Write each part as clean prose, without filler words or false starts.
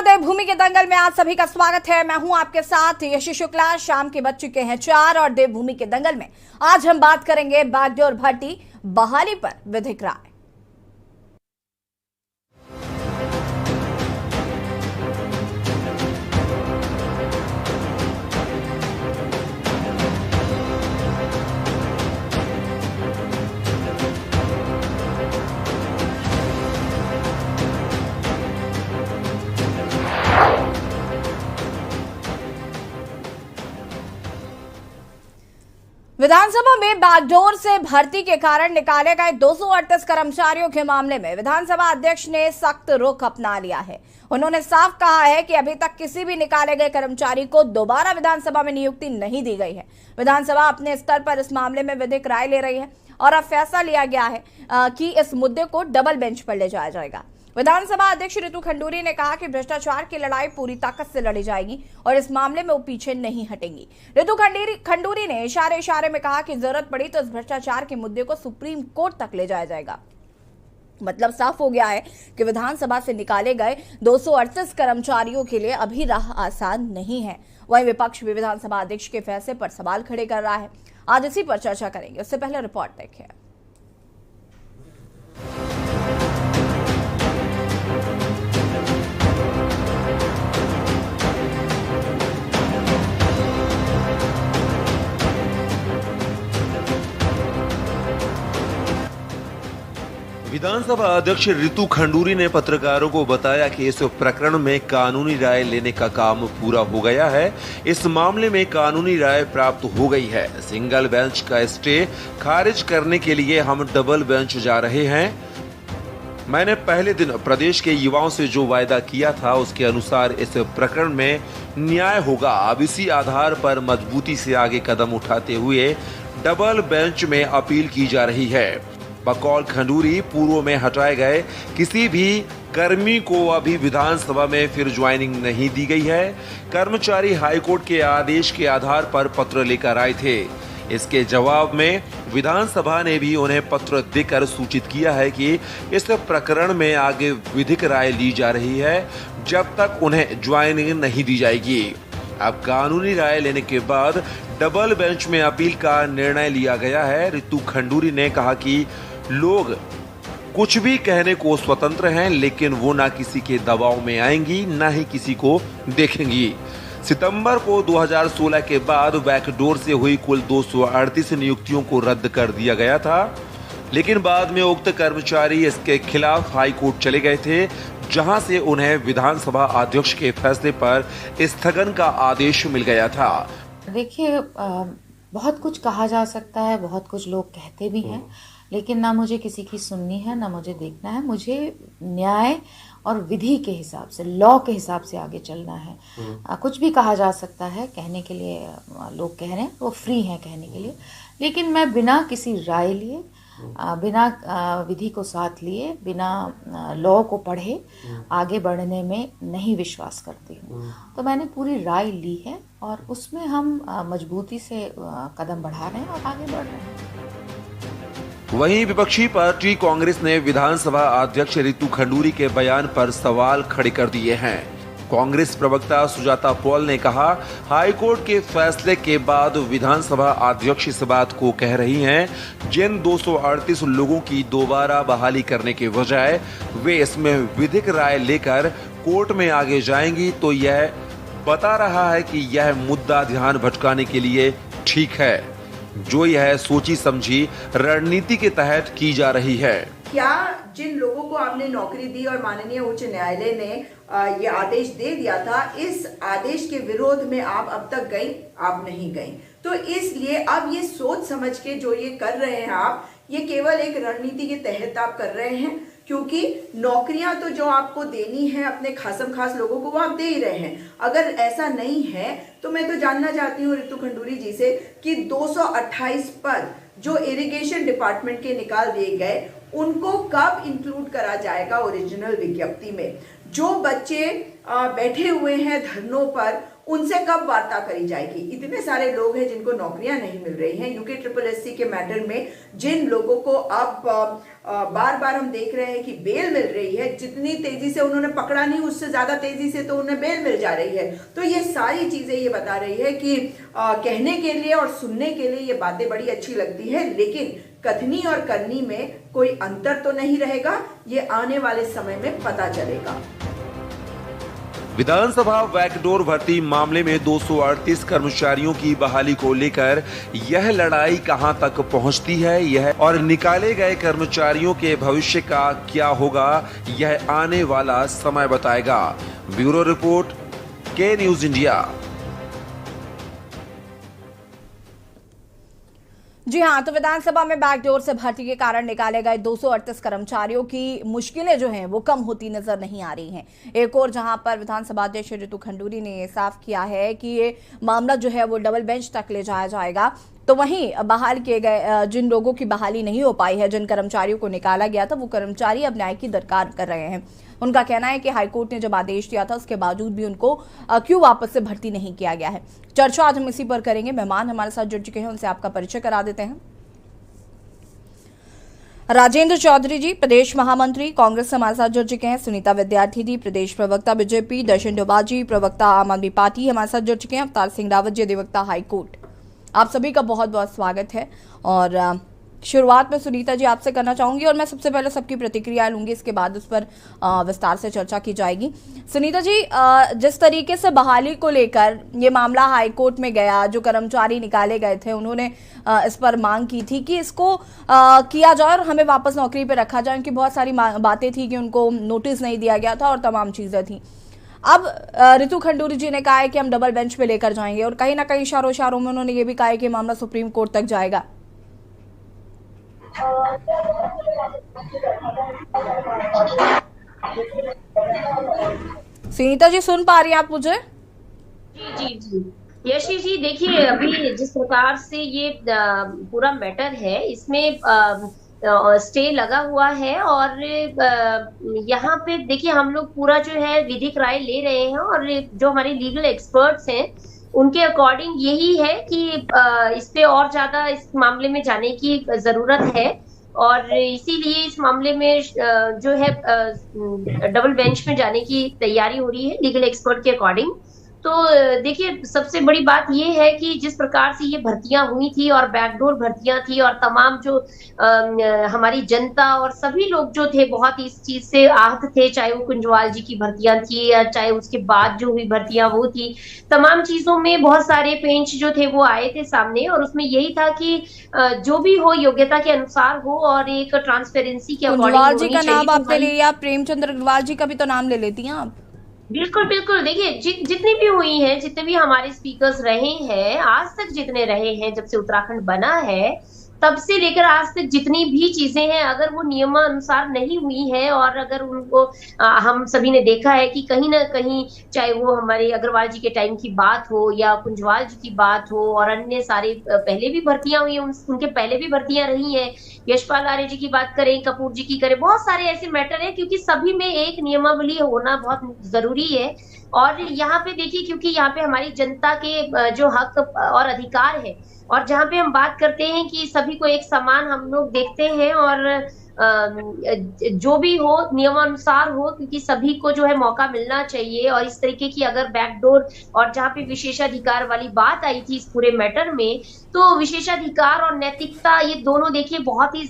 देवभूमि के दंगल में आज सभी का स्वागत है। मैं हूं आपके साथ यशी शुक्ला। शाम के बज चुके हैं 4 और देवभूमि के दंगल में आज हम बात करेंगे बैकडोर भर्ती बहाली पर विधिक राय। विधानसभा में बैकडोर से भर्ती के कारण निकाले गए 238 कर्मचारियों के मामले में विधानसभा अध्यक्ष ने सख्त रुख अपना लिया है। उन्होंने साफ कहा है कि अभी तक किसी भी निकाले गए कर्मचारी को दोबारा विधानसभा में नियुक्ति नहीं दी गई है। विधानसभा अपने स्तर पर इस मामले में विधिक राय ले रही है और अब फैसला लिया गया है कि इस मुद्दे को डबल बेंच पर ले जाया जाएगा। विधानसभा अध्यक्ष रितु खंडूरी ने कहा कि भ्रष्टाचार की लड़ाई पूरी ताकत से लड़ी जाएगी और इस मामले में वो पीछे नहीं हटेंगी। रितु खंडूरी ने इशारे में कहा कि जरूरत पड़ी तो इस भ्रष्टाचार के मुद्दे को सुप्रीम कोर्ट तक ले जाया जाएगा। मतलब साफ हो गया है कि विधानसभा से निकाले गए 238 कर्मचारियों के लिए अभी राह आसान नहीं है। वहीं विपक्ष भी विधानसभा अध्यक्ष के फैसले पर सवाल खड़े कर रहा है। आज इसी पर चर्चा करेंगे। उससे पहले रिपोर्ट देखें। विधानसभा अध्यक्ष रितु खंडूरी ने पत्रकारों को बताया कि इस प्रकरण में कानूनी राय लेने का काम पूरा हो गया है। इस मामले में कानूनी राय प्राप्त हो गई है। सिंगल बेंच का स्टे खारिज करने के लिए हम डबल बेंच जा रहे हैं। मैंने पहले दिन प्रदेश के युवाओं से जो वायदा किया था उसके अनुसार इस प्रकरण में न्याय होगा। अब इसी आधार पर मजबूती से आगे कदम उठाते हुए डबल बेंच में अपील की जा रही है। बकौल खंडूरी पूर्व में हटाए गए किसी भी कर्मी को अभी विधानसभा में फिर ज्वाइनिंग नहीं दी गई है। कर्मचारी हाईकोर्ट के आदेश के आधार पर पत्र लेकर आए थे। इसके जवाब में विधानसभा ने भी उन्हें पत्र देकर सूचित किया है कि इस प्रकरण में आगे विधिक राय ली जा रही है जब तक उन्हें ज्वाइनिंग नहीं दी जाएगी। अब कानूनी राय लेने के बाद डबल बेंच में अपील का निर्णय लिया गया है। रितु खंडूरी ने कहा कि लोग कुछ भी कहने को स्वतंत्र हैं, लेकिन वो ना किसी के दबाव में आएंगी ना ही किसी को देखेंगी। सितंबर को 2016 के बाद बैकडोर से हुई कुल 238 नियुक्तियों को रद्द कर दिया गया था, लेकिन बाद में उक्त कर्मचारी इसके खिलाफ हाई कोर्ट चले गए थे, जहां से उन्हें विधानसभा अध्यक्ष के फैसले पर स्थगन का आदेश मिल गया था। देखिए, बहुत कुछ कहा जा सकता है, बहुत कुछ लोग कहते भी हैं, लेकिन ना मुझे किसी की सुननी है ना मुझे देखना है। मुझे न्याय और विधि के हिसाब से, लॉ के हिसाब से आगे चलना है। कुछ भी कहा जा सकता है, कहने के लिए लोग कह रहे हैं, वो फ्री हैं कहने के लिए, लेकिन मैं बिना किसी राय लिए, बिना विधि को साथ लिए, बिना लॉ को पढ़े आगे बढ़ने में नहीं विश्वास करती हूँ। तो मैंने पूरी राय ली है और उसमें हम मजबूती से कदम बढ़ा रहे हैं और आगे बढ़ रहे हैं। वहीं विपक्षी पार्टी कांग्रेस ने विधानसभा अध्यक्ष रितु खंडूरी के बयान पर सवाल खड़े कर दिए हैं। कांग्रेस प्रवक्ता सुजाता पॉल ने कहा, हाईकोर्ट के फैसले के बाद विधानसभा अध्यक्ष इस बात को कह रही हैं, जिन 238 लोगों की दोबारा बहाली करने के बजाय वे इसमें विधिक राय लेकर कोर्ट में आगे जाएंगी, तो यह बता रहा है कि यह मुद्दा ध्यान भटकाने के लिए ठीक है, जो यह सोची समझी रणनीति के तहत की जा रही है। क्या जिन लोगों को आपने नौकरी दी और माननीय उच्च न्यायालय ने ये आदेश दे दिया था, इस आदेश के विरोध में आप अब तक गई? आप नहीं गई। तो इसलिए अब ये सोच समझ के जो ये कर रहे हैं आप, ये केवल एक रणनीति के तहत आप कर रहे हैं, क्योंकि नौकरियां तो जो आपको देनी है अपने खासम खास लोगों को वो आप दे ही रहे हैं। अगर ऐसा नहीं है तो मैं तो जानना चाहती हूँ रितु खंडूरी जी से कि 228 पद जो इरिगेशन डिपार्टमेंट के निकाल दिए गए, उनको कब इंक्लूड करा जाएगा ओरिजिनल विज्ञप्ति में? जो बच्चे बैठे हुए हैं धरनों पर, उनसे कब वार्ता करी जाएगी? इतने सारे लोग हैं जिनको नौकरियां नहीं मिल रही हैं। यूके SSSC के मैटर में जिन लोगों को अब बार बार हम देख रहे हैं कि बेल मिल रही है, जितनी तेजी से उन्होंने पकड़ा नहीं उससे ज्यादा तेजी से तो उन्हें बेल मिल जा रही है। तो ये सारी चीजें ये बता रही है कि कहने के लिए और सुनने के लिए ये बातें बड़ी अच्छी लगती है, लेकिन कथनी और करनी में कोई अंतर तो नहीं रहेगा। ये आने वाले समय में पता चलेगा। विधानसभा बैकडोर भर्ती मामले में 238 कर्मचारियों की बहाली को लेकर यह लड़ाई कहां तक पहुंचती है यह और निकाले गए कर्मचारियों के भविष्य का क्या होगा, यह आने वाला समय बताएगा। ब्यूरो रिपोर्ट, के न्यूज इंडिया। जी हाँ, तो विधानसभा में बैकडोर से भर्ती के कारण निकाले गए 238 कर्मचारियों की मुश्किलें जो हैं वो कम होती नजर नहीं आ रही हैं। एक और जहां पर विधानसभा अध्यक्ष रितु खंडूरी ने ये साफ किया है कि ये मामला जो है वो डबल बेंच तक ले जाया जाएगा, तो वहीं बहाल किए गए जिन लोगों की बहाली नहीं हो पाई है, जिन कर्मचारियों को निकाला गया था, वो कर्मचारी अब न्याय की दरकार कर रहे हैं। उनका कहना है कि हाईकोर्ट ने जब आदेश दिया था उसके बावजूद भी उनको क्यों वापस से भर्ती नहीं किया गया है। चर्चा आज हम इसी पर करेंगे। मेहमान हमारे साथ जुड़ चुके हैं, उनसे आपका परिचय करा देते हैं। राजेंद्र चौधरी जी, प्रदेश महामंत्री कांग्रेस, हमारे साथ जुड़ चुके हैं। सुनीता विद्यार्थी जी, प्रदेश प्रवक्ता बीजेपी। दर्शन डोभाल जी, प्रवक्ता आम आदमी पार्टी, हमारे साथ जुड़ चुके हैं। अवतार सिंह रावत जी, अधिवक्ता हाईकोर्ट। आप सभी का बहुत बहुत स्वागत है। और शुरुआत में सुनीता जी आपसे करना चाहूंगी और मैं सबसे पहले सबकी प्रतिक्रिया लूंगी, इसके बाद उस पर विस्तार से चर्चा की जाएगी। सुनीता जी, जिस तरीके से बहाली को लेकर ये मामला हाईकोर्ट में गया, जो कर्मचारी निकाले गए थे उन्होंने इस पर मांग की थी कि इसको किया जाए और हमें वापस नौकरी पर रखा जाए। उनकी बहुत सारी बातें थी कि उनको नोटिस नहीं दिया गया था और तमाम चीजें थी। अब रितु खंडूरी जी ने कहा है कि हम डबल बेंच पे लेकर जाएंगे और कहीं ना कहीं इशारों में उन्होंने ये भी कहा है कि मामला सुप्रीम कोर्ट तक जाएगा। सुनीता जी, सुन पा रही हैं आप मुझे? जी जी जी, यशी जी, देखिए अभी जिस प्रकार से ये पूरा मैटर है, इसमें स्टे लगा हुआ है और यहाँ पे देखिए हम लोग पूरा जो है विधिक राय ले रहे हैं और जो हमारे लीगल एक्सपर्ट्स हैं उनके अकॉर्डिंग यही है कि इस पे और ज्यादा इस मामले में जाने की जरूरत है और इसीलिए इस मामले में जो है डबल बेंच में जाने की तैयारी हो रही है लीगल एक्सपर्ट के अकॉर्डिंग। तो देखिए सबसे बड़ी बात ये है कि जिस प्रकार से ये भर्तियां हुई थी और बैकडोर भर्तियां थी और तमाम जो हमारी जनता और सभी लोग जो थे बहुत इस चीज से आहत थे, चाहे वो कुंजवाल जी की भर्तियां थी या चाहे उसके बाद जो हुई भर्तियां वो थी, तमाम चीजों में बहुत सारे पेंच जो थे वो आए थे सामने और उसमें यही था कि जो भी हो योग्यता के अनुसार हो और एक ट्रांसपेरेंसी के अकॉर्डिंग। कुंजवाल जी का नाम आपने ले लिया, प्रेमचंद्र अग्रवाल जी का भी तो नाम ले लेती हैं आप। बिल्कुल बिल्कुल, देखिए जितनी भी हुई हैं, जितने भी हमारे स्पीकर्स रहे हैं आज तक, जितने रहे हैं जब से उत्तराखंड बना है तब से लेकर आज तक जितनी भी चीजें हैं, अगर वो नियमानुसार नहीं हुई है और अगर उनको हम सभी ने देखा है कि कहीं ना कहीं चाहे वो हमारे अग्रवाल जी के टाइम की बात हो या कुंजवाल जी की बात हो और अन्य सारे पहले भी भर्तियां हुई हैं, उनके पहले भी भर्तियां रही हैं, यशपाल आर्य जी की बात करें, कपूर जी की करें, बहुत सारे ऐसे मैटर है क्योंकि सभी में एक नियमावली होना बहुत जरूरी है। और यहाँ पे देखिए क्योंकि यहाँ पे हमारी जनता के जो हक और अधिकार है और जहाँ पे हम बात करते हैं कि सभी को एक समान हम लोग देखते हैं और जो भी हो नियमानुसार हो, क्योंकि सभी को जो है मौका मिलना चाहिए। और इस तरीके की अगर बैकडोर और जहाँ पे विशेषाधिकार वाली बात आई थी इस पूरे मैटर में, तो विशेषाधिकार और नैतिकता ये दोनों देखिए बहुत ही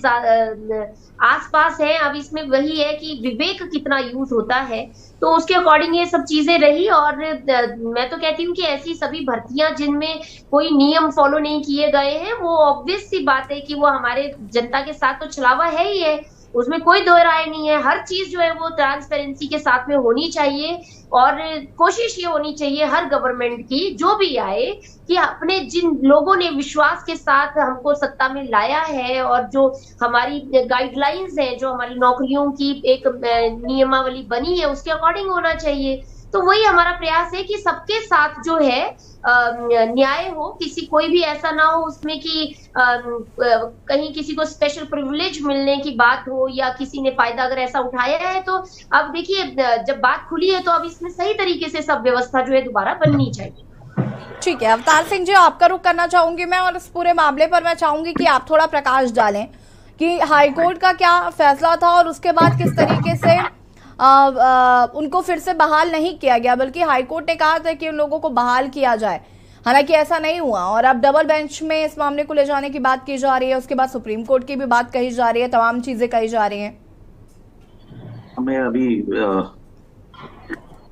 आसपास है। अब इसमें वही है कि विवेक कितना यूज होता है, तो उसके अकॉर्डिंग ये सब चीजें रही। और मैं तो कहती हूँ कि ऐसी सभी भर्तियां जिनमें कोई नियम फॉलो नहीं किए गए हैं, वो ऑब्वियस सी बात है कि वो हमारे जनता के साथ तो छलावा है ही है, उसमें कोई दो राय नहीं है। हर चीज जो है वो ट्रांसपेरेंसी के साथ में होनी चाहिए और कोशिश ये होनी चाहिए हर गवर्नमेंट की जो भी आए कि अपने जिन लोगों ने विश्वास के साथ हमको सत्ता में लाया है और जो हमारी गाइडलाइंस है, जो हमारी नौकरियों की एक नियमावली बनी है, उसके अकॉर्डिंग होना चाहिए। तो वही हमारा प्रयास है कि सबके साथ जो है न्याय हो, किसी कोई भी ऐसा ना हो उसमें कि कहीं किसी को स्पेशल प्रिविलेज मिलने की बात हो या किसी ने फायदा अगर ऐसा उठाया है। तो अब देखिए जब बात खुली है तो अब इसमें सही तरीके से सब व्यवस्था जो है दोबारा बननी चाहिए। ठीक है, अवतार सिंह जी आपका रुख करना चाहूंगी मैं, और इस पूरे मामले पर मैं चाहूंगी कि आप थोड़ा प्रकाश डालें कि हाईकोर्ट का क्या फैसला था और उसके बाद किस तरीके से उनको फिर से बहाल नहीं किया गया, बल्कि हाईकोर्ट ने कहा था कि उन लोगों को बहाल किया जाए, हालांकि ऐसा नहीं हुआ। और अब डबल बेंच में इस मामले को ले जाने की बात की जा रही है, उसके बाद सुप्रीम कोर्ट की भी बात कही जा रही है, तमाम चीजें कही जा रही हैं। मैं अभी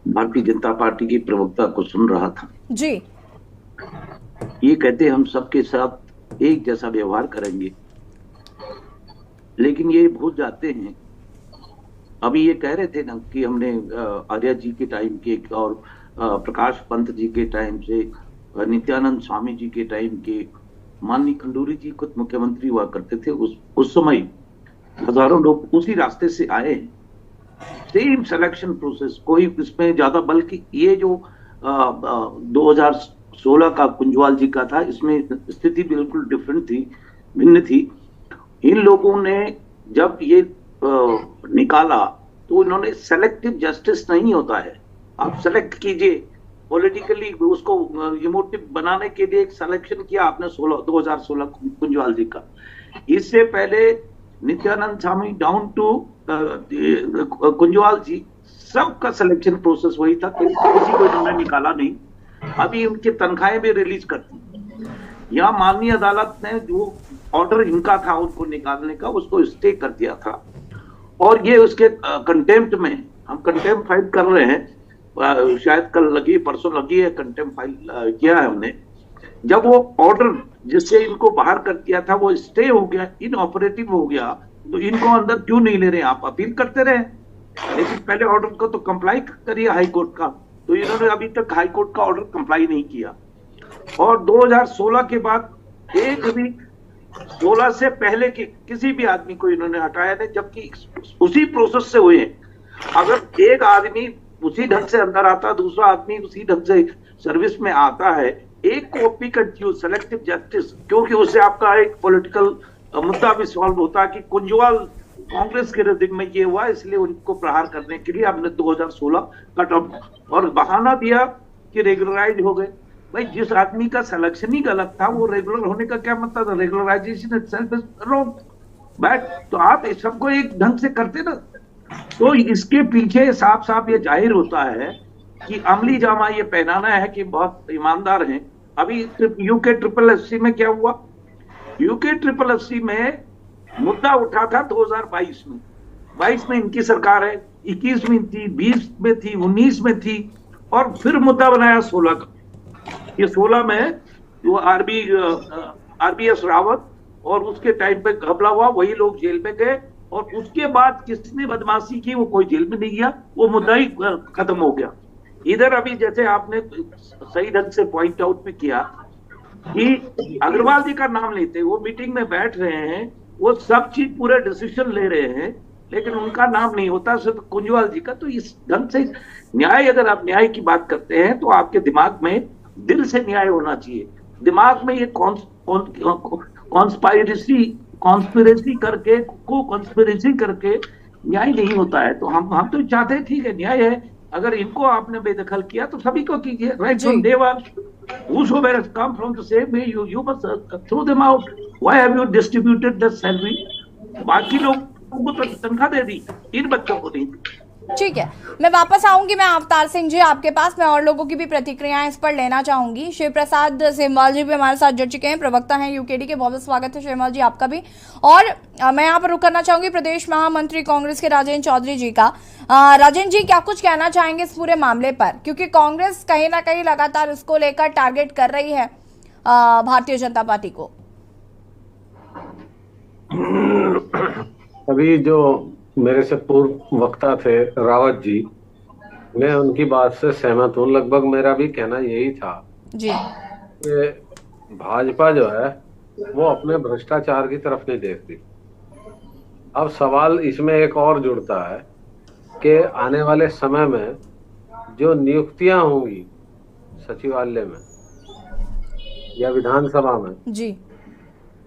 भारतीय जनता पार्टी की प्रवक्ता को सुन रहा था जी। ये कहते हम सबके साथ एक जैसा व्यवहार करेंगे, लेकिन ये भूल जाते हैं। अभी ये कह रहे थे ना कि हमने आर्या जी के टाइम के और प्रकाश पंत जी के टाइम से, नित्यानंद स्वामी जी के टाइम के, माननीय खंडूरी जी खुद मुख्यमंत्री हुआ करते थे, उस समय हजारों लोग उसी रास्ते से आए हैं। सेम सिलेक्शन प्रोसेस, कोई इसमें ज्यादा, बल्कि ये जो 2016 का कुंजवाल जी का था, इसमें स्थिति बिल्कुल डिफरेंट थी, भिन्न थी। इन लोगों ने जब ये निकाला तो इन्होंने सेलेक्टिव जस्टिस नहीं होता है, आप सेलेक्ट कीजिए पॉलिटिकली, उसको इमोटिव बनाने के लिए एक सिलेक्शन किया आपने 2016 कुंजवाल जी का। इससे पहले नित्यानंद स्वामी डाउन टू कुंजवाल जी, सबका सिलेक्शन प्रोसेस वही था, किसी को इन्होंने निकाला नहीं। अभी उनकी तनख्वाहें भी रिलीज करती। यहाँ माननीय अदालत ने जो ऑर्डर इनका था उनको निकालने का, उसको स्टे कर दिया था, और ये उसके कंटेम्प्ट में, हम कंटेम्प्ट फाइल कर रहे हैं, शायद कल लगी परसों लगी है, कंटेम्प्ट फाइल किया है हमने। जब वो ऑर्डर जिससे इनको बाहर कर दिया था वो स्टे हो गया, इनऑपरेटिव हो गया, तो इनको अंदर क्यों नहीं ले रहे? आप अपील करते रहे, लेकिन पहले ऑर्डर को तो कंप्लाई करिए हाई कोर्ट का। तो इन्होंने अभी तक हाई कोर्ट का ऑर्डर कंप्लाई नहीं किया। और 2016 के बाद एक भी 16 से पहले के किसी भी आदमी को इन्होंने हटाया नहीं, जबकि उसी प्रोसेस से हुए हैं। अगर एक आदमी उसी ढंग से अंदर आता, दूसरा आदमी उसी ढंग से सर्विस में आता है, एक कॉपी का सेलेक्टिव जस्टिस, क्योंकि उससे आपका एक पॉलिटिकल मुद्दा भी सॉल्व होता है कि कुंजवाल कांग्रेस के रजिम में ये हुआ, इसलिए उनको प्रहार करने के लिए हमने 2016 कट ऑफ और बहाना दिया कि रेगुलराइज हो गए। भाई जिस आदमी का सिलेक्शन ही गलत था, वो रेगुलर होने का क्या मतलब है? Regularisation itself is wrong. But तो आप सबको एक ढंग से करते ना, तो इसके पीछे साफ साफ ये जाहिर होता है कि अमली जामा ये पहनाना है कि बहुत ईमानदार हैं। अभी यूके ट्रिपल एससी में क्या हुआ? यूके ट्रिपल एससी में मुद्दा उठा था 2022 में, 22 में इनकी सरकार है, 21 में थी, 20 में थी, 19 में थी, और फिर मुद्दा बनाया 16 का। ये 16 में वो आरबीएस रावत और उसके टाइम पे घपला हुआ, वही लोग जेल में गए, और उसके बाद किसने बदमाशी की वो कोई जेल में नहीं गया, वो मुद्दा ही खत्म हो गया। इधर अभी जैसे आपने सही ढंग से पॉइंट आउट भी किया कि अग्रवाल जी का नाम लेते, वो मीटिंग में बैठ रहे हैं, वो सब चीज पूरे डिसीजन ले रहे हैं, लेकिन उनका नाम नहीं होता, सिर्फ कुंजवाल जी का। तो इस ढंग से न्याय, अगर आप न्याय की बात करते हैं तो आपके दिमाग में दिल से न्याय होना चाहिए। दिमाग में ये कॉन्स्पिरेसी करके, कॉन्स्पिरेसी करके न्याय नहीं होता है। तो हम तो चाहते हैं ठीक है न्याय है, अगर इनको आपने बेदखल किया तो सभी को कीजिए, right from day one. Whosoever has come from the same way, you must throw them out. Why have you distributed the salary? बाकी लोगों को तो तनख्वाह दे दी, इन बच्चों को नहीं। ठीक है, मैं वापस आऊंगी, मैं अवतार सिंह जी आपके पास, मैं और लोगों की भी प्रतिक्रियाएं इस पर लेना चाहूंगी। शिव प्रसाद सेमवाल जी भी हमारे साथ जुड़ चुके हैं, प्रवक्ता हैं यूकेडी के, बहुत बहुत स्वागत है सेमवाल जी आपका भी। और मैं यहाँ पर रुक करना चाहूंगी प्रदेश महामंत्री कांग्रेस के राजेंद्र चौधरी जी का। राजेंद्र जी क्या कुछ कहना चाहेंगे इस पूरे मामले पर, क्योंकि कांग्रेस कहीं ना कहीं लगातार इसको लेकर टारगेट कर रही है भारतीय जनता पार्टी को। अभी जो मेरे से पूर्व वक्ता थे रावत जी, मैं उनकी बात से सहमत हूँ। लगभग मेरा भी कहना यही था जी कि भाजपा जो है वो अपने भ्रष्टाचार की तरफ नहीं देखती। अब सवाल इसमें एक और जुड़ता है कि आने वाले समय में जो नियुक्तियां होंगी सचिवालय में या विधानसभा में जी,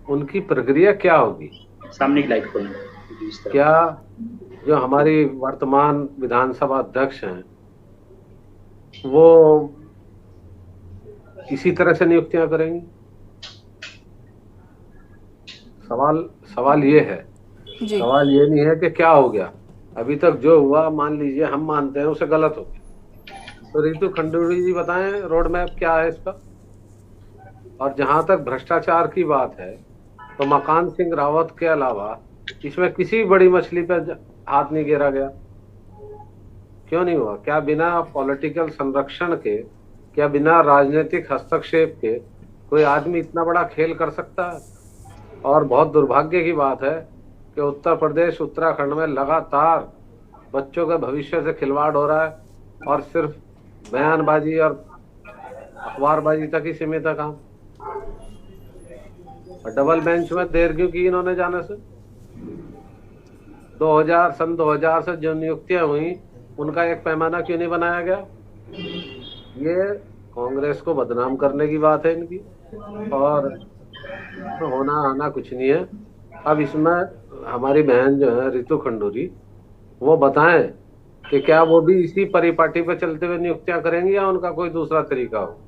उनकी प्रक्रिया क्या होगी? सामने की लाइट खोलना। क्या जो हमारी वर्तमान विधानसभा अध्यक्ष हैं वो इसी तरह से नियुक्तियां करेंगी? सवाल ये है। जी, सवाल ये नहीं है कि क्या हो गया, अभी तक जो हुआ मान लीजिए हम मानते हैं उसे गलत हो गया, तो रितु खंडूरी जी बताएं रोड मैप क्या है इसका। और जहां तक भ्रष्टाचार की बात है तो मकान सिंह रावत के अलावा इसमें किसी बड़ी मछली पर हाथ नहीं गिरा गया। क्यों नहीं हुआ? क्या बिना पॉलिटिकल संरक्षण के, क्या बिना राजनीतिक हस्तक्षेप के कोई आदमी इतना बड़ा खेल कर सकता है? और बहुत दुर्भाग्य की बात है कि उत्तर प्रदेश उत्तराखंड में लगातार बच्चों के भविष्य से खिलवाड़ हो रहा है और सिर्फ बयानबाजी और अखबारबाजी तक ही सीमित है काम। और डबल बेंच में देर क्यों की इन्होंने जाने से? सन 2000 से जो नियुक्तियां हुई उनका एक पैमाना क्यों नहीं बनाया गया? ये कांग्रेस को बदनाम करने की बात है इनकी, और होना आना कुछ नहीं है। अब इसमें हमारी बहन जो है रितु खंडूरी, वो बताएं कि क्या वो भी इसी परिपाटी पे चलते हुए नियुक्तियां करेंगी या उनका कोई दूसरा तरीका हो।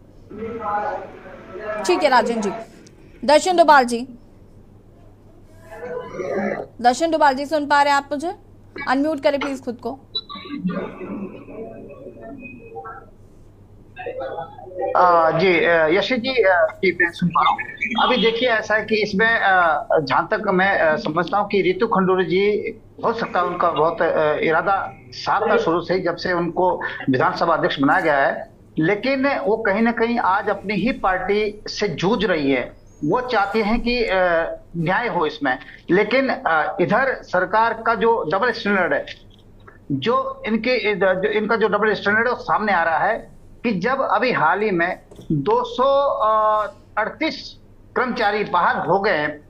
ठीक है राजन जी। दर्शन डोभाल जी सुन पा रहे हैं आप मुझे? अनम्यूट करें प्लीज खुद को। जी यशी जी, मैं सुन पा रहा हूँ। अभी देखिए ऐसा है कि इसमें जहां तक मैं समझता हूँ कि रितु खंडूरी जी, हो सकता है उनका बहुत इरादा साफ था शुरू से, जब से उनको विधानसभा अध्यक्ष बनाया गया है, लेकिन वो कहीं ना कहीं आज अपनी ही पार्टी से जूझ रही है। वो चाहती हैं कि न्याय हो इसमें, लेकिन इधर सरकार का जो डबल स्टैंडर्ड है, जो इनका जो डबल स्टैंडर्ड है वो सामने आ रहा है कि जब अभी हाल ही में 238 कर्मचारी बहाल हो गए हैं,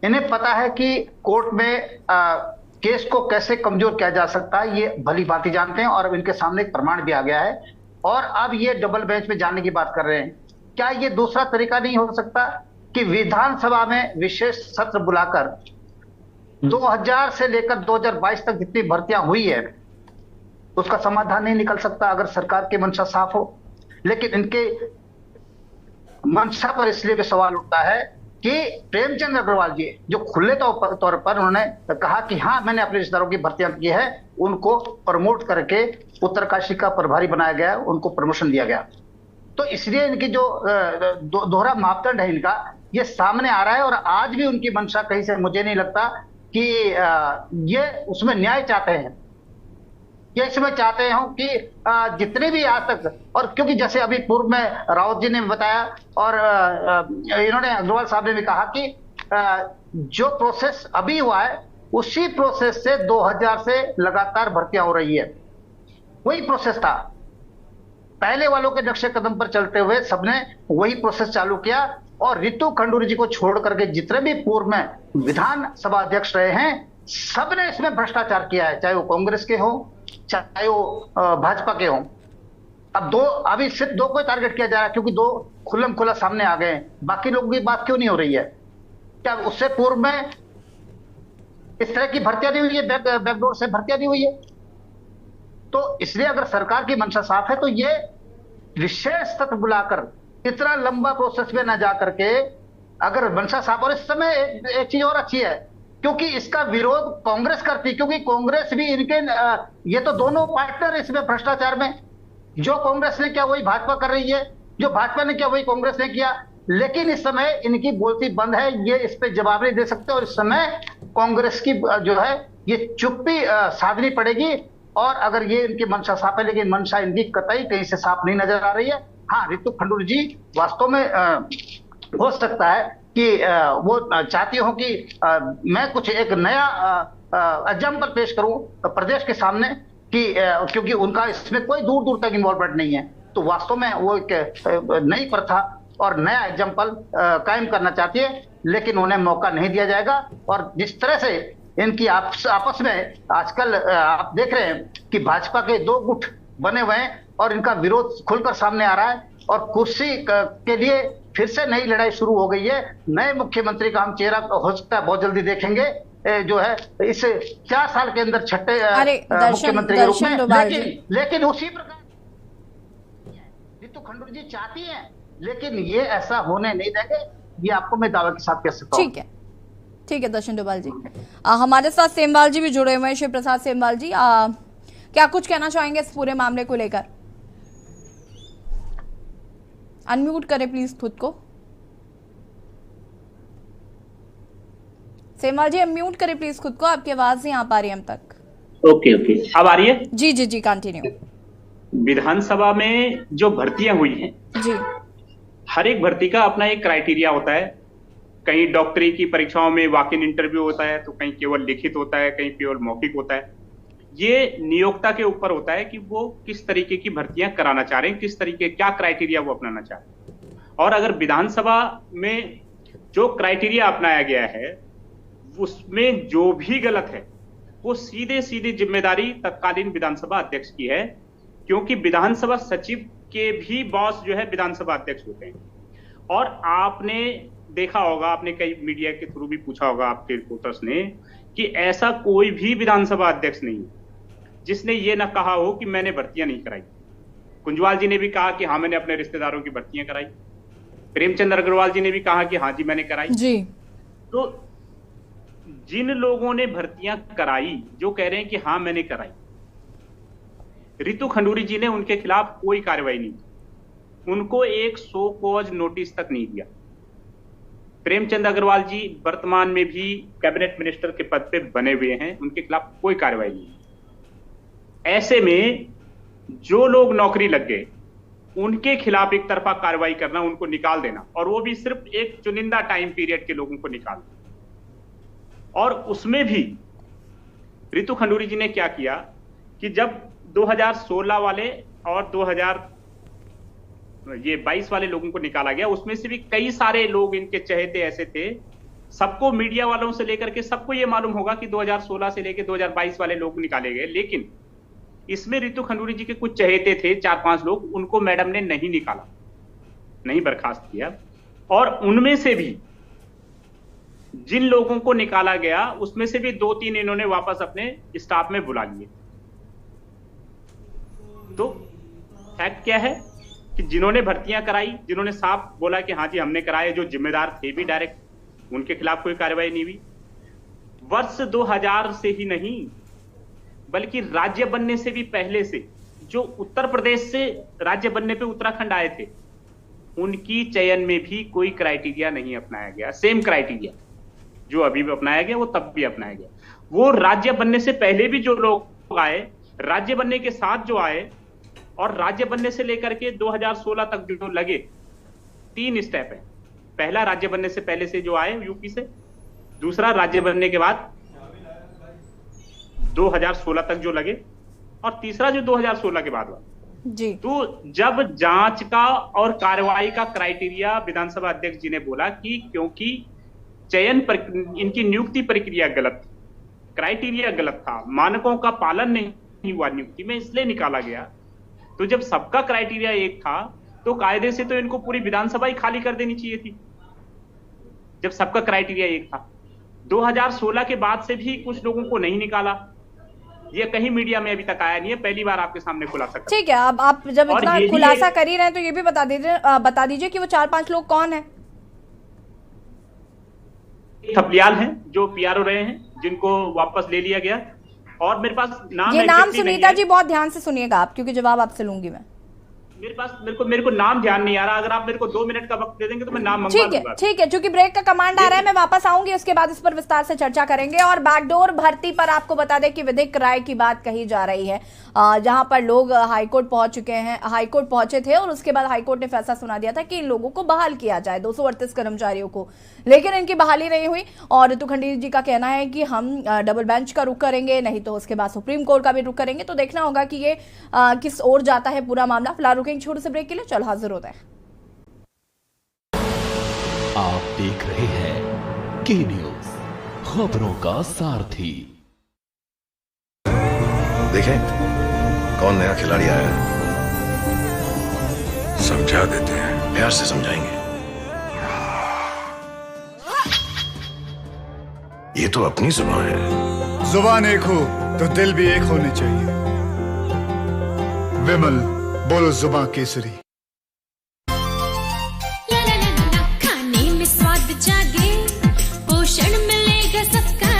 इन्हें पता है कि कोर्ट में केस को कैसे कमजोर किया जा सकता है, ये भली भांति जानते हैं, और अब इनके सामने एक प्रमाण भी आ गया है, और अब ये डबल बेंच में जाने की बात कर रहे हैं। क्या ये दूसरा तरीका नहीं हो सकता कि विधानसभा में विशेष सत्र बुलाकर 2000 से लेकर 2022 तक जितनी भर्तियां हुई है उसका समाधान नहीं निकल सकता अगर सरकार की मंशा साफ हो? लेकिन इनके मंशा पर इसलिए भी सवाल उठता है कि प्रेमचंद अग्रवाल जी जो खुले तौर पर उन्होंने कहा कि हाँ मैंने अपने रिश्तेदारों की भर्तियां की है, उनको प्रमोट करके उत्तरकाशी का प्रभारी बनाया गया, उनको प्रमोशन दिया गया। तो इसलिए इनकी जो दोहरा मापदंड है इनका, ये सामने आ रहा है, और आज भी उनकी मंशा कहीं से मुझे नहीं लगता कि ये उसमें न्याय चाहते हैं। ये इसमें चाहते हो कि जितने भी आज तक, और क्योंकि जैसे अभी पूर्व में रावत जी ने बताया और इन्होंने अग्रवाल साहब ने भी कहा कि जो प्रोसेस अभी हुआ है उसी प्रोसेस से 2000 से लगातार भर्तियां हो रही है, वही प्रोसेस था। पहले वालों के नक्शे कदम पर चलते हुए सबने वही प्रोसेस चालू किया, और रितु खंडूरी जी को छोड़ करके जितने भी पूर्व में विधानसभा अध्यक्ष रहे हैं सबने इसमें भ्रष्टाचार किया है, चाहे वो कांग्रेस के हो चाहे वो भाजपा के हो। अब अभी सिर्फ दो को टारगेट किया जा रहा है क्योंकि दो खुल्लम खुला सामने आ गए हैं, बाकी लोगों की बात क्यों नहीं हो रही है? क्या उससे पूर्व में इस तरह की भर्तियां नहीं हुई है, बैकडोर से भर्तियां नहीं हुई है? तो इसलिए अगर सरकार की मंशा साफ है तो ये विशेष सत्र बुलाकर इतना लंबा प्रोसेस में न जा करके, अगर मंशा साफ, और इस समय एक चीज और अच्छी है क्योंकि इसका विरोध कांग्रेस करती, क्योंकि कांग्रेस भी इनके ये तो दोनों पार्टनर इसमें भ्रष्टाचार में, जो कांग्रेस ने किया वही भाजपा कर रही है, जो भाजपा ने किया वही कांग्रेस ने किया, लेकिन इस समय इनकी बोलती बंद है, ये इस पे जवाब नहीं दे सकते, और इस समय कांग्रेस की जो है ये चुप्पी साधनी पड़ेगी। और अगर ये इनकी मंशा साफ है, लेकिन मंशा इनकी कतई कहीं से साफ नहीं नजर आ रही है। हाँ, रितु खंडूरी जी वास्तव में हो सकता है कि वो चाहती हो कि मैं कुछ एक नया एग्जाम्पल पेश करूं प्रदेश के सामने कि क्योंकि उनका इसमें कोई दूर दूर तक इन्वॉल्वमेंट नहीं है, तो वास्तव में वो एक नई प्रथा और नया एग्जाम्पल कायम करना चाहती है, लेकिन उन्हें मौका नहीं दिया जाएगा। और जिस तरह से इनकी आपस में आजकल आप देख रहे हैं कि भाजपा के दो गुट बने हुए हैं, और इनका विरोध खुलकर सामने आ रहा है और कुर्सी के लिए फिर से नई लड़ाई शुरू हो गई है। नए मुख्यमंत्री का हम चेहरा हो सकता है बहुत जल्दी देखेंगे, जो है इस 4 साल के अंदर छठे मुख्यमंत्री के रूप में। लेकिन उसी प्रकार रितु खंडूरी जी चाहती हैं, लेकिन ये ऐसा होने नहीं देंगे, ये आपको मैं दावे के साथ कह सकता हूँ। ठीक है दर्शन डोभाल जी। हमारे साथ सेमवाल जी भी जुड़े हुए हैं, शिव प्रसाद सेमवाल जी, क्या कुछ कहना चाहेंगे इस पूरे मामले को लेकर? अनम्यूट करें प्लीज खुद को। सेमवाल जी अनम्यूट करें प्लीज खुद को, आपकी आवाज नहीं आ पा रही हम तक। ओके अब आ रही है? जी कंटिन्यू। विधानसभा में जो भर्तियां हुई हैं जी, हर एक भर्ती का अपना एक क्राइटेरिया होता है। कहीं डॉक्टरी की परीक्षाओं में वॉक इन इंटरव्यू होता है, तो कहीं केवल लिखित होता है, कहीं केवल मौखिक होता है। ये नियोक्ता के ऊपर होता है कि वो किस तरीके की भर्तियां कराना चाह रहे हैं, किस तरीके क्या क्राइटेरिया वो अपनाना चाह रहे हैं। और अगर विधानसभा में जो क्राइटेरिया अपनाया गया है उसमें जो भी गलत है वो सीधे जिम्मेदारी तत्कालीन विधानसभा अध्यक्ष की है, क्योंकि विधानसभा सचिव के भी बॉस जो है विधानसभा अध्यक्ष होते हैं। और आपने देखा होगा, आपने कई मीडिया के थ्रू भी पूछा होगा आपके रिपोर्टर्स ने, कि ऐसा कोई भी विधानसभा अध्यक्ष नहीं है जिसने ये ना कहा हो कि मैंने भर्तियां नहीं कराई। कुंजवाल जी ने भी कहा कि हाँ मैंने अपने रिश्तेदारों की भर्तियां कराई। प्रेमचंद अग्रवाल जी ने भी कहा कि हाँ जी मैंने कराई जी। तो जिन लोगों ने भर्तियां कराई, जो कह रहे हैं कि हाँ मैंने कराई, रितु खंडूरी जी ने उनके खिलाफ कोई कार्रवाई नहीं की, उनको एक सो कॉज नोटिस तक नहीं दिया। प्रेमचंद अग्रवाल जी वर्तमान में भी कैबिनेट मिनिस्टर के पद पे बने हुए हैं, उनके खिलाफ कोई कार्रवाई नहीं। ऐसे में जो लोग नौकरी लग गए उनके खिलाफ एक तरफा कार्रवाई करना, उनको निकाल देना, और वो भी सिर्फ एक चुनिंदा टाइम पीरियड के लोगों को निकालना। और उसमें भी रितु खंडूरी जी ने क्या किया कि जब 2016 वाले और 2022 वाले लोगों को निकाला गया, उसमें से भी कई सारे लोग इनके चहेते ऐसे थे, सबको मीडिया वालों से लेकर के सबको ये मालूम होगा कि 2016 से लेकर 2022 वाले लोग निकाले गए। लेकिन इसमें रितु खंडूरी जी के कुछ चहेते थे 4-5 लोग, उनको मैडम ने नहीं निकाला, नहीं बर्खास्त किया। और उनमें से भी जिन लोगों को निकाला गया उसमें से भी 2-3 इन्होंने वापस अपने स्टाफ में बुला लिए। तो फैक्ट क्या है कि जिन्होंने भर्तियां कराई, जिन्होंने साफ बोला कि हाँ जी हमने कराए, जो जिम्मेदार थे भी डायरेक्ट, उनके खिलाफ कोई कार्रवाई नहीं हुई। वर्ष 2000 से ही नहीं बल्कि राज्य बनने से भी पहले से जो उत्तर प्रदेश से राज्य बनने पे उत्तराखंड आए थे, उनकी चयन में भी कोई क्राइटेरिया नहीं अपनाया गया। सेम क्राइटेरिया जो अभी भी अपनाया गया वो तब भी अपनाया गया। वो राज्य बनने से पहले भी जो लोग आए, राज्य बनने के साथ जो आए, और राज्य बनने से लेकर के 2016 तक जो लगे, 3 स्टेप है। पहला राज्य बनने से पहले से जो आए यूपी से, दूसरा राज्य बनने के बाद 2016 तक जो लगे, और तीसरा जो 2016 के बाद हुआ जी। तो जब जांच का और कार्रवाई का क्राइटेरिया विधानसभा अध्यक्ष जी ने बोला कि क्योंकि चयन पर इनकी नियुक्ति प्रक्रिया गलत थी, क्राइटेरिया गलत था, मानकों का पालन नहीं हुआ नियुक्ति में, इसलिए निकाला गया। तो जब सबका क्राइटेरिया एक था तो कायदे से तो इनको पूरी विधानसभा ही खाली कर देनी चाहिए थी, जब सबका क्राइटेरिया एक था। 2016 के बाद से भी कुछ लोगों को नहीं निकाला, ये कहीं मीडिया में अभी तक आया नहीं है, पहली बार आपके सामने खुलासा। ठीक है, अब आप जब इतना खुलासा कर ही रहे हैं तो ये भी बता दीजिए कि वो 4-5 लोग कौन है? थपलियाल हैं जो पीआरओ रहे हैं, जिनको वापस ले लिया गया। और मेरे पास नाम, ये नाम सुनीता जी बहुत ध्यान से सुनिएगा आप, क्योंकि जवाब आपसे लूंगी मैं। मेरे को नाम ध्यान नहीं आ रहा। अगर आप मेरे को 2 मिनट का वक्त दे देंगे तो मैं नाम मंगवा दूंगा। ठीक है, क्योंकि ब्रेक का कमांड आ रहा है, मैं वापस आऊंगी, उसके बाद इस पर विस्तार से चर्चा करेंगे। और बैकडोर भर्ती पर आपको बता दें कि विधिक राय की बात कही जा रही है, जहां पर लोग हाईकोर्ट पहुंच चुके हैं, हाईकोर्ट पहुंचे थे और उसके बाद हाईकोर्ट ने फैसला सुना दिया था कि इन लोगों को बहाल किया जाए, 238 कर्मचारियों को, लेकिन इनकी बहाली नहीं हुई। और रितु खंडूरी जी का कहना है कि हम डबल बेंच का रुख करेंगे, नहीं तो उसके बाद सुप्रीम कोर्ट का भी रुख करेंगे। तो देखना होगा कि ये किस ओर जाता है पूरा मामला। फिलहाल रुकेंगे छोटे से ब्रेक के लिए, चल हाजिर होता है। आप देख रहे हैं के न्यूज, खबरों का सारथी। देखें कौन नया खिलाड़ी आया है। समझा देते हैं। प्यार से समझाएंगे। ये तो अपनी जुबान है। जुबान एक हो तो दिल भी एक होने चाहिए। विमल, बोलो जुबान केसरी। खाने में स्वाद जागे, पोषण मिलेगा सबका,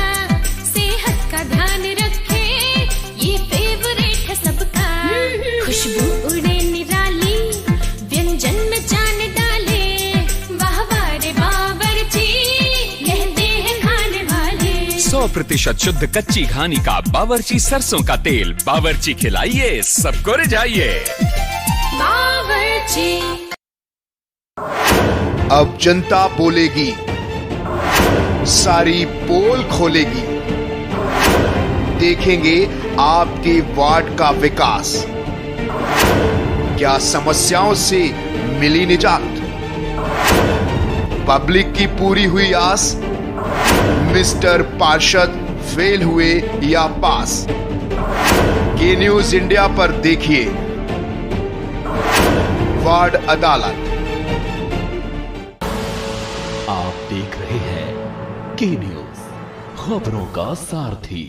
सेहत का ध्यान रखे, ये फेवरेट है सबका। खुशबू उड़े निराली, व्यंजन में जान डाले, वाह वाह रे बावर्ची, कहते हैं खाने वाले। 100% शुद्ध कच्ची घानी का बावर्ची सरसों का तेल। बावर्ची खिलाइए, सबको रिझाइए। बावर्ची। अब जनता बोलेगी, सारी पोल खोलेगी, देखेंगे आपके वार्ड का विकास। क्या समस्याओं से मिली निजात? पब्लिक की पूरी हुई आस, मिस्टर पार्षद फेल हुए या पास? के न्यूज इंडिया पर देखिए वार्ड अदालत। आप देख रहे हैं के न्यूज, खबरों का सारथी।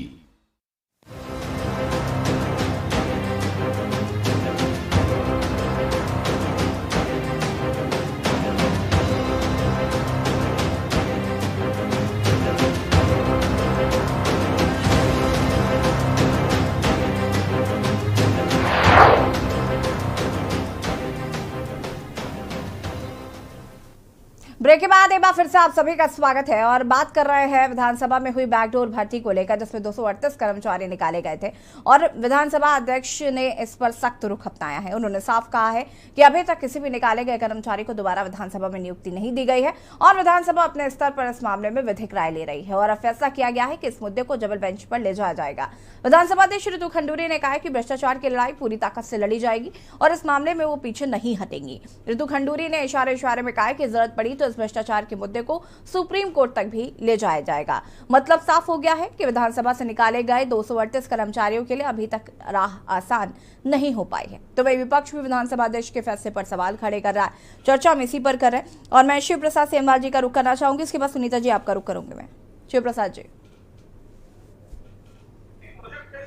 ब्रेक के बाद एक बार फिर से आप सभी का स्वागत है और बात कर रहे हैं विधानसभा में हुई बैकडोर भर्ती को लेकर, जिसमें 238 कर्मचारी निकाले गए थे और विधानसभा अध्यक्ष ने इस पर सख्त रुख अपनाया है। उन्होंने साफ कहा है कि अभी तक किसी भी निकाले गए कर्मचारी को दोबारा विधानसभा में नियुक्ति नहीं दी गई है और विधानसभा अपने स्तर पर इस मामले में विधिक राय ले रही है और अब फैसला किया गया है कि इस मुद्दे को डबल बेंच पर ले जाया जाएगा। विधानसभा अध्यक्ष ऋतु खंडूरी ने कहा कि भ्रष्टाचार की लड़ाई पूरी ताकत से लड़ी जाएगी और इस मामले में वो पीछे नहीं हटेंगी। ऋतु खंडूरी ने इशारे में कहा कि जरूरत पड़ी तो इस भ्रष्टाचार के मुद्दे को सुप्रीम कोर्ट तक भी ले जाया जाएगा। मतलब साफ हो गया है कि विधानसभा से निकाले गए 238 कर्मचारियों के लिए अभी तक राह आसान नहीं हो पाई है। तो वही विपक्ष भी विधानसभा अध्यक्ष के फैसले पर सवाल खड़े कर रहा है। चर्चा हम इसी पर कर रहे हैं और मैं शिव प्रसाद सेमवाल जी का रुख करना चाहूंगी, इसके बाद सुनीता जी आपका रुख करूंगी। मैं शिव प्रसाद जी।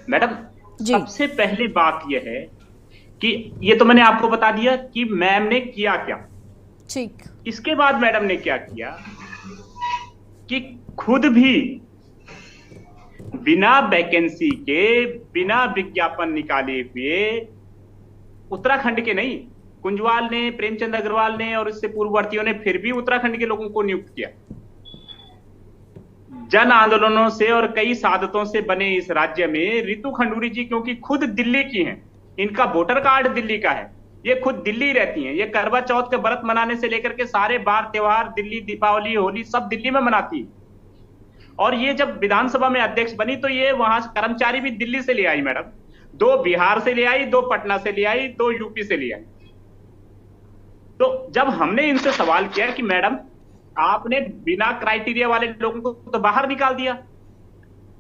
मैडम, सबसे पहले बात यह है कि ये तो मैंने आपको बता दिया कि मैम ने किया क्या। ठीक। इसके बाद मैडम ने क्या किया कि खुद भी बिना वैकेंसी के, बिना विज्ञापन निकाले हुए, उत्तराखंड के नहीं, कुंजवाल ने, प्रेमचंद अग्रवाल ने और इससे पूर्ववर्तियों ने फिर भी उत्तराखंड के लोगों को नियुक्त किया। जन आंदोलनों से और कई सादतों से बने इस राज्य में ऋतु खंडूरी जी, क्योंकि खुद दिल्ली की हैं, इनका वोटर कार्ड दिल्ली का है, ये खुद दिल्ली रहती हैं, ये करवा चौथ के व्रत मनाने से लेकर के सारे बार त्योहार, दिल्ली, दीपावली, होली सब दिल्ली में मनाती है। और ये जब विधानसभा में अध्यक्ष बनी तो ये वहां कर्मचारी भी दिल्ली से ले आई मैडम, 2 बिहार से ले आई, 2 पटना से ले आई, 2 यूपी से ले आई। तो जब हमने इनसे सवाल किया कि मैडम आपने बिना क्राइटेरिया वाले लोगों को तो बाहर निकाल दिया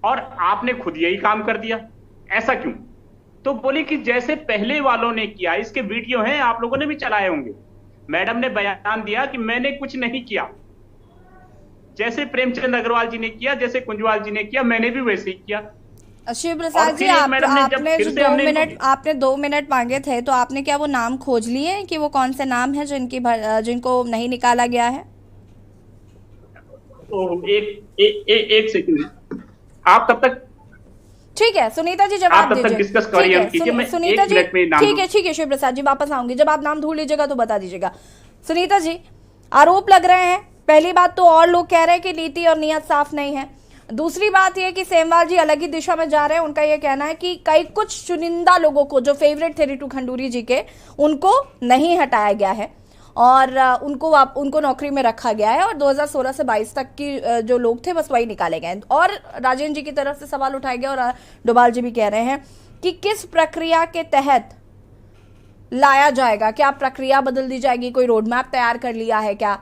और आपने खुद यही काम कर दिया, ऐसा क्यों? तो बोली कि जैसे पहले वालों ने किया, इसके वीडियो हैं, आप लोगों ने भी चलाए होंगे। मैडम ने बयान दिया कि मैंने कुछ नहीं किया, जैसे प्रेमचंद अग्रवाल जी ने किया, जैसे कुंजवाल जी ने किया, मैंने भी वैसे ही किया। शिव प्रसाद जी, आपने जो 2 मिनट मांगे थे, तो आपने क्या वो नाम खोज लिए कि वो कौन से नाम है जिनको नहीं निकाला गया है? एक सेकंड, आप तब तक ठीक है। सुनीता जी जवाब दीजिए। सुनीता जी ठीक है शिव प्रसाद जी वापस आऊंगी, जब आप नाम ढूंढ लीजिएगा तो बता दीजिएगा। सुनीता जी, आरोप लग रहे हैं, पहली बात तो और लोग कह रहे हैं कि नीति और नियत साफ नहीं है। दूसरी बात यह कि सेमवाल जी अलग ही दिशा में जा रहे हैं। उनका यह कहना है कि कई कुछ चुनिंदा लोगों को जो फेवरेट थे ऋतु खंडूरी जी के, उनको नहीं हटाया गया है और उनको नौकरी में रखा गया है और 2016 से 22 तक की जो लोग थे बस वही निकाले गए। और राजेंद्र जी की तरफ से सवाल उठाया गया और डोभाल जी भी कह रहे हैं कि किस प्रक्रिया के तहत लाया जाएगा, क्या प्रक्रिया बदल दी जाएगी, कोई रोड मैप तैयार कर लिया है क्या?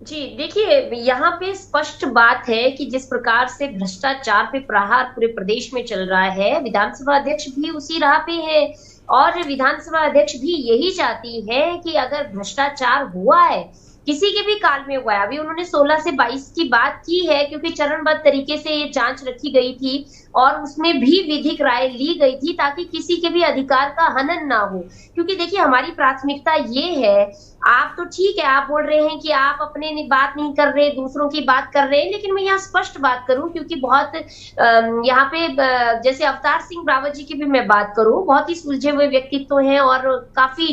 जी देखिए, यहाँ पे स्पष्ट बात है कि जिस प्रकार से भ्रष्टाचार पे प्रहार पूरे प्रदेश में चल रहा है, विधानसभा अध्यक्ष भी उसी राह पे है और विधानसभा अध्यक्ष भी यही चाहती है कि अगर भ्रष्टाचार हुआ है, किसी के भी काल में हुआ है, अभी उन्होंने 16 से 22 की बात की है क्योंकि चरणबद्ध तरीके से ये जांच रखी गई थी और उसमें भी विधिक राय ली गई थी ताकि किसी के भी अधिकार का हनन ना हो। क्योंकि देखिए हमारी प्राथमिकता ये है, आप तो ठीक है आप बोल रहे हैं कि आप अपने बात नहीं कर रहे, दूसरों की बात कर रहे हैं, लेकिन मैं यहाँ स्पष्ट बात करूं क्योंकि बहुत यहाँ पे जैसे अवतार सिंह रावत जी की भी मैं बात करूं, बहुत ही सुलझे हुए व्यक्तित्व हैं और काफी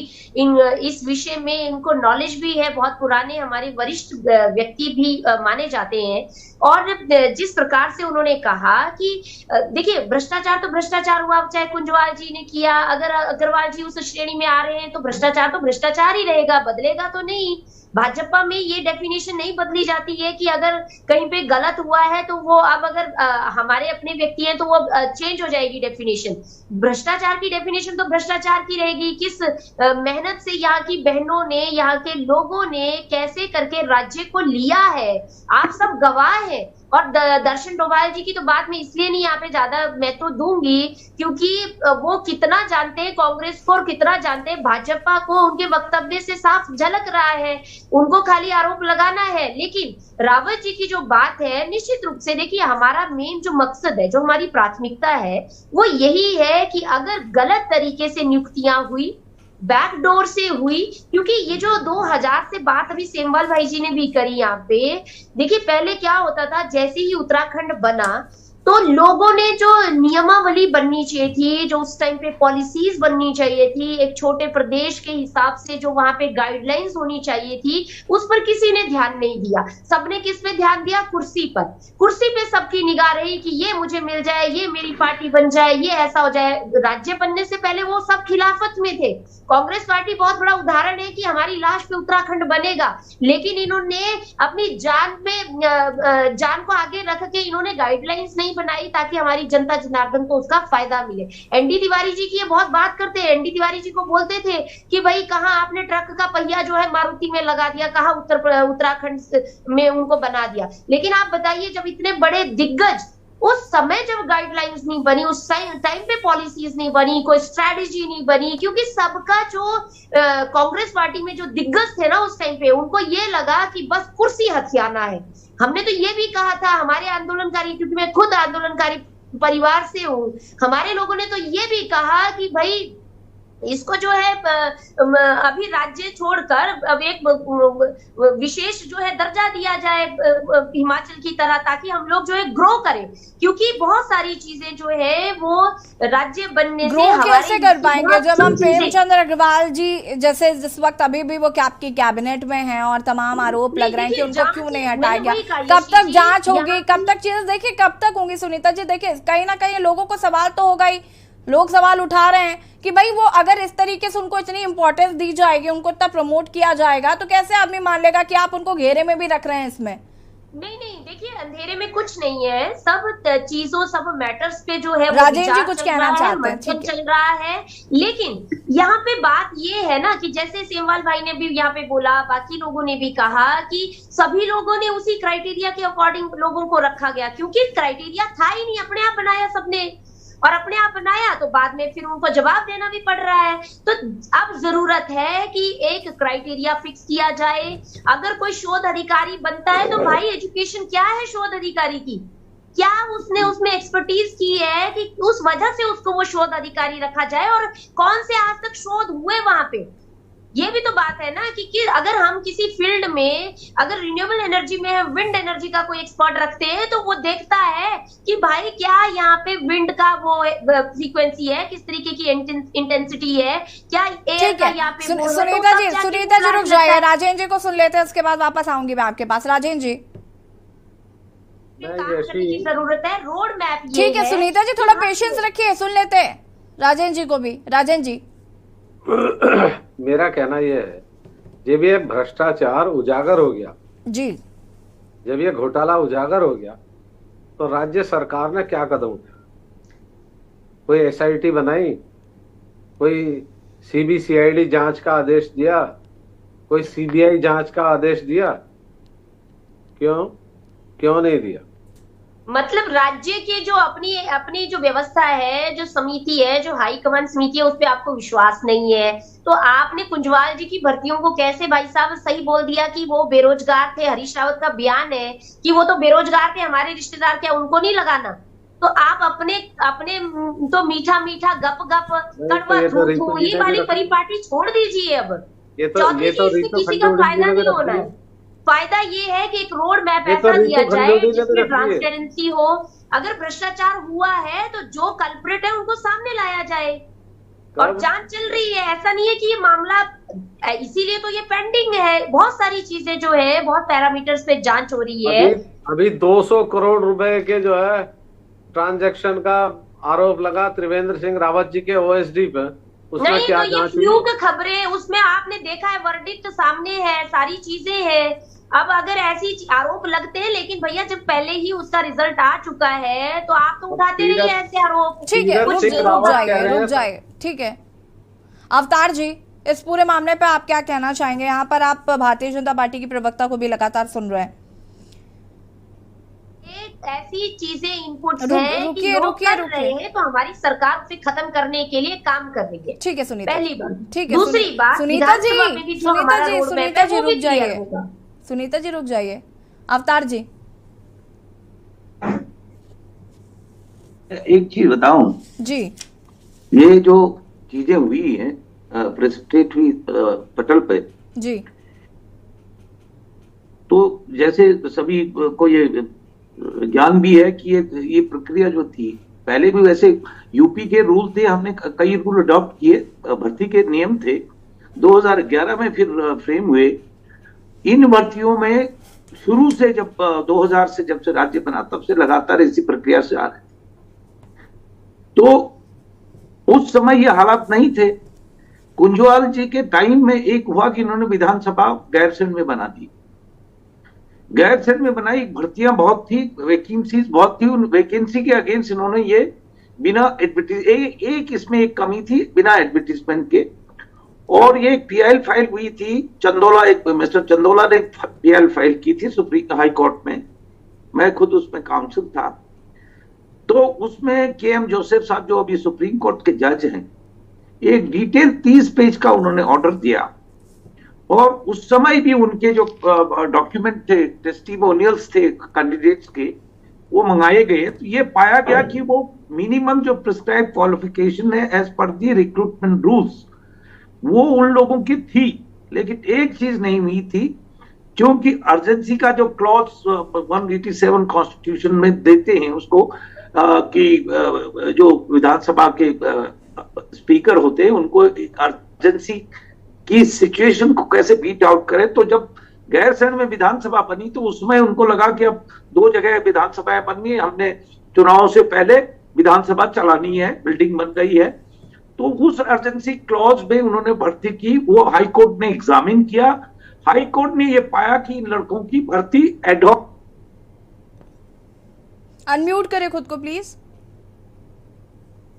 इस विषय में इनको नॉलेज भी है, बहुत पुराने हमारे वरिष्ठ व्यक्ति भी माने जाते हैं। और जिस प्रकार से उन्होंने कहा कि देखिए भ्रष्टाचार तो भ्रष्टाचार हुआ, चाहे कुंजवाल जी ने किया, अगर अग्रवाल जी उस श्रेणी में आ रहे हैं तो भ्रष्टाचार ही रहेगा, बदलेगा तो नहीं। भाजपा में ये डेफिनेशन नहीं बदली जाती है कि अगर कहीं पे गलत हुआ है तो वो अब अगर हमारे अपने व्यक्ति हैं तो वो चेंज हो जाएगी डेफिनेशन। भ्रष्टाचार की डेफिनेशन तो भ्रष्टाचार की रहेगी। किस मेहनत से यहाँ की बहनों ने, यहाँ के लोगों ने कैसे करके राज्य को लिया है, आप सब गवाह हैं। और दर्शन डोभाल जी की तो बात मैं इसलिए नहीं यहाँ पे ज्यादा महत्व दूंगी क्योंकि वो कितना जानते हैं कांग्रेस को और कितना जानते हैं भाजपा को, उनके वक्तव्य से साफ झलक रहा है। उनको खाली आरोप लगाना है। लेकिन रावत जी की जो बात है, निश्चित रूप से देखिए हमारा मेन जो मकसद है, जो हमारी प्राथमिकता है वो यही है कि अगर गलत तरीके से नियुक्तियां हुई, बैकडोर से हुई, क्योंकि ये जो 2000 से बात अभी सेमवाल भाई जी ने भी करी यहाँ पे, देखिए पहले क्या होता था, जैसे ही उत्तराखंड बना तो लोगों ने जो नियमावली बननी चाहिए थी, जो उस टाइम पे पॉलिसीज बननी चाहिए थी, एक छोटे प्रदेश के हिसाब से जो वहां पे गाइडलाइंस होनी चाहिए थी, उस पर किसी ने ध्यान नहीं दिया। सबने किस पे ध्यान दिया? कुर्सी पर। कुर्सी पे सबकी निगाह रही कि ये मुझे मिल जाए, ये मेरी पार्टी बन जाए, ये ऐसा हो जाए। राज्य बनने से पहले वो सब खिलाफत में थे। कांग्रेस पार्टी बहुत बड़ा उदाहरण है कि हमारी लाश पे उत्तराखंड बनेगा, लेकिन इन्होंने अपनी जान को आगे रख के इन्होंने गाइडलाइंस नहीं बनाई ताकि हमारी जनता जनार्दन को उसका फायदा मिले। एनडी तिवारी जी की ये बहुत बात करते हैं। एनडी तिवारी जी को बोलते थे कि भाई कहाँ आपने ट्रक का पहिया जो है मारुति में लगा दिया, कहाँ उत्तराखंड में उनको बना दिया। लेकिन आप बताइए, जब इतने बड़े दिग्गज, उस समय जब गाइडलाइंस नहीं बनी, उस टाइम पे पॉलिसीज नहीं बनी, कोई स्ट्रेटेजी नहीं बनी, क्योंकि सबका जो कांग्रेस पार्टी में जो दिग्गज थे ना उस टाइम पे, उनको ये लगा कि बस कुर्सी हथियाना है। हमने तो ये भी कहा था, हमारे आंदोलनकारी, क्योंकि मैं खुद आंदोलनकारी परिवार से हूँ, हमारे लोगों ने तो ये भी कहा कि भाई इसको जो है अभी राज्य छोड़कर अब एक विशेष जो है दर्जा दिया जाए हिमाचल की तरह, ताकि हम लोग जो है ग्रो करें, क्योंकि बहुत सारी चीजें जो है वो राज्य बनने ग्रो कैसे कर पाएंगे जब हम प्रेमचंद अग्रवाल जी जैसे जिस वक्त अभी भी वो आपकी कैबिनेट में हैं और तमाम आरोप लग रहे हैं कि उनको क्यों नहीं हटाया गया? कब तक जांच होगी? कब तक चीजें देखिए कब तक होंगी? सुनीता जी देखिए, कहीं ना कहीं लोगों को सवाल तो होगा ही, लोग सवाल उठा रहे हैं कि भाई वो अगर इस तरीके से उनको इतनी इंपॉर्टेंस दी जाएगी, उनको इतना प्रमोट किया जाएगा, तो कैसे आदमी मान लेगा कि आप उनको घेरे में भी रख रहे हैं इसमें? नहीं, देखिए अंधेरे में कुछ नहीं है, सब चीजों, सब मैटर्स पे जो है राजेश जी कुछ कहना चाहते हैं, चल रहा है। लेकिन यहाँ पे बात ये है ना कि जैसे सेमवाल भाई ने भी यहाँ पे बोला, बाकी लोगों ने भी कहा कि सभी लोगों ने उसी क्राइटेरिया के अकॉर्डिंग लोगों को रखा गया, क्योंकि क्राइटेरिया था ही नहीं, अपने आप बनाया सबने, और अपने आप बनाया तो बाद में फिर उनको जवाब देना भी पड़ रहा है। तो अब जरूरत है कि एक क्राइटेरिया फिक्स किया जाए। अगर कोई शोध अधिकारी बनता है तो भाई एजुकेशन क्या है शोध अधिकारी की, क्या उसने उसमें एक्सपर्टीज की है कि उस वजह से उसको वो शोध अधिकारी रखा जाए, और कौन से आज तक शोध हुए वहां पे, ये भी तो बात है ना कि अगर हम किसी फील्ड में, अगर रिन्यूएबल एनर्जी में विंड एनर्जी का कोई एक्सपर्ट रखते हैं तो वो देखता है कि भाई क्या यहाँ पे विंड का वो फ्रीक्वेंसी है, किस तरीके की इंटेंसिटी है, क्या एयर का यहाँ पे। सुनीता जी रुक जाइए, राजेंद्र जी को सुन लेते हैं, उसके बाद वापस आऊंगी मैं आपके पास। राजेंद्र जी काम करने की जरूरत है, रोड मैप ठीक है। सुनीता जी थोड़ा पेशेंस रखिए, सुन लेते हैं राजेंद्र जी को भी। राजेंद्र जी मेरा कहना यह है, जब ये भ्रष्टाचार उजागर हो गया जी, जब ये घोटाला उजागर हो गया, तो राज्य सरकार ने क्या कदम उठाया? कोई एसआईटी बनाई, कोई सीबीसीआईडी जांच का आदेश दिया, कोई सीबीआई जांच का आदेश दिया? क्यों नहीं दिया? मतलब राज्य के जो अपनी अपनी जो व्यवस्था है, जो समिति है, जो हाई कमांड समिति है, उस पे आपको विश्वास नहीं है, तो आपने कुंजवाल जी की भर्तियों को कैसे, भाई साहब सही बोल दिया कि वो बेरोजगार थे। हरीश रावत का बयान है कि वो तो बेरोजगार थे, हमारे रिश्तेदार, क्या उनको नहीं लगाना? तो आप अपने अपने तो मीठा मीठा गप गप कड़वा थू थू ये वाली परिपाटी छोड़ दीजिए अब। चौधरी जी, इससे किसी का फायदा नहीं होना है। फायदा ये है कि एक रोड मैप ऐसा दिया जाए जिसमें ट्रांसपेरेंसी हो। अगर भ्रष्टाचार हुआ है तो जो कल्प्रिट है उनको सामने लाया जाए, और जांच चल रही है। ऐसा नहीं है कि ये मामला, इसीलिए तो ये पेंडिंग है। बहुत सारी चीजें जो है, बहुत पैरामीटर्स पे जांच हो रही है। अभी 200 करोड़ रुपए के जो है ट्रांजैक्शन का आरोप लगा त्रिवेंद्र सिंह रावत जी के ओएसडी पे। उसमें नहीं, क्या तो ये फ्लूक खबरें, उसमें आपने देखा है, वर्डिक्ट सामने है, सारी चीजें हैं। अब अगर ऐसी आरोप लगते हैं, लेकिन भैया जब पहले ही उसका रिजल्ट आ चुका है तो आप तो उठाते रहिए ऐसे आरोप। ठीक है, रुक जाइए, ठीक है। अवतार जी, इस पूरे मामले पे आप क्या कहना चाहेंगे? यहाँ पर आप भारतीय जनता पार्टी की प्रवक्ता को भी लगातार सुन रहे हैं। ऐसी चीजें इनपुट हैं कि लोग कर रहे हैं, तो हमारी सरकार उसे खत्म करने के लिए काम कर रही है। ठीक है सुनीता, पहली बात। ठीक है दूसरी बात, सुनीता जी, सुनीता जी रुक जाइए, सुनीता जी रुक जाइए। अवतार जी, एक चीज बताऊं जी, ये जो चीजें हुई हैं प्रेसिपिटेट हुई पटल पे जी, तो जैसे सभी को ये ज्ञान भी है कि ये प्रक्रिया जो थी पहले भी, वैसे यूपी के रूल थे, हमने कई रूल अडॉप्ट किए, भर्ती के नियम थे, 2011 में फिर फ्रेम हुए। इन भर्तियों में शुरू से जब 2000 से जब से राज्य बना तब से लगातार इसी प्रक्रिया से आ रहे, तो उस समय ये हालात नहीं थे। कुंजवाल जी के टाइम में एक हुआ कि इन्होंने विधानसभा गैरसैंण में बना दी, गैरसैंण में बनाई, भर्तियां बहुत थी, वैकेंसीज बहुत थी। उन वैकेंसी के अगेंस्ट इन्होंने ये बिना एडवर्टीज, एक इसमें एक कमी थी, बिना एडवर्टीजमेंट के, और ये एक पीआईएल फाइल हुई थी। चंदोला, एक मिस्टर चंदोला ने पीआईएल फाइल की थी सुप्रीम हाई कोर्ट में, मैं खुद उसमें काउंसिल था। तो उसमें केएम जोसेफ साहब जो अभी सुप्रीम कोर्ट के जज हैं, एक डिटेल 30 पेज का उन्होंने ऑर्डर दिया, और उस समय भी उनके जो डॉक्यूमेंट थे, टेस्टिमोनियल्स थे कैंडिडेट्स के, वो मंगाए गए। तो ये पाया गया कि वो मिनिमम जो प्रिस्क्राइब क्वालिफिकेशन है एज पर दी रिक्रूटमेंट रूल्स, वो उन लोगों की थी। लेकिन एक चीज नहीं हुई थी, क्योंकि अर्जेंसी का जो क्लॉज 187 कॉन्स्टिट्यूशन में देते हैं उसको, कि जो विधानसभा के स्पीकर होते हैं उनको अर्जेंसी की सिचुएशन को कैसे बीट आउट करें। तो जब गैरसैंण में विधानसभा बनी तो उसमें उनको लगा कि अब 2 जगह विधानसभाएं बननी है, हमने चुनाव से पहले विधानसभा चलानी है, बिल्डिंग बन गई है, तो उस अर्जेंसी क्लॉज में उन्होंने भर्ती की। वो हाई कोर्ट ने एग्जामिन किया, हाई कोर्ट ने ये पाया कि इन लड़कों की भर्ती एडहॉक। अनम्यूट करें खुद को प्लीज।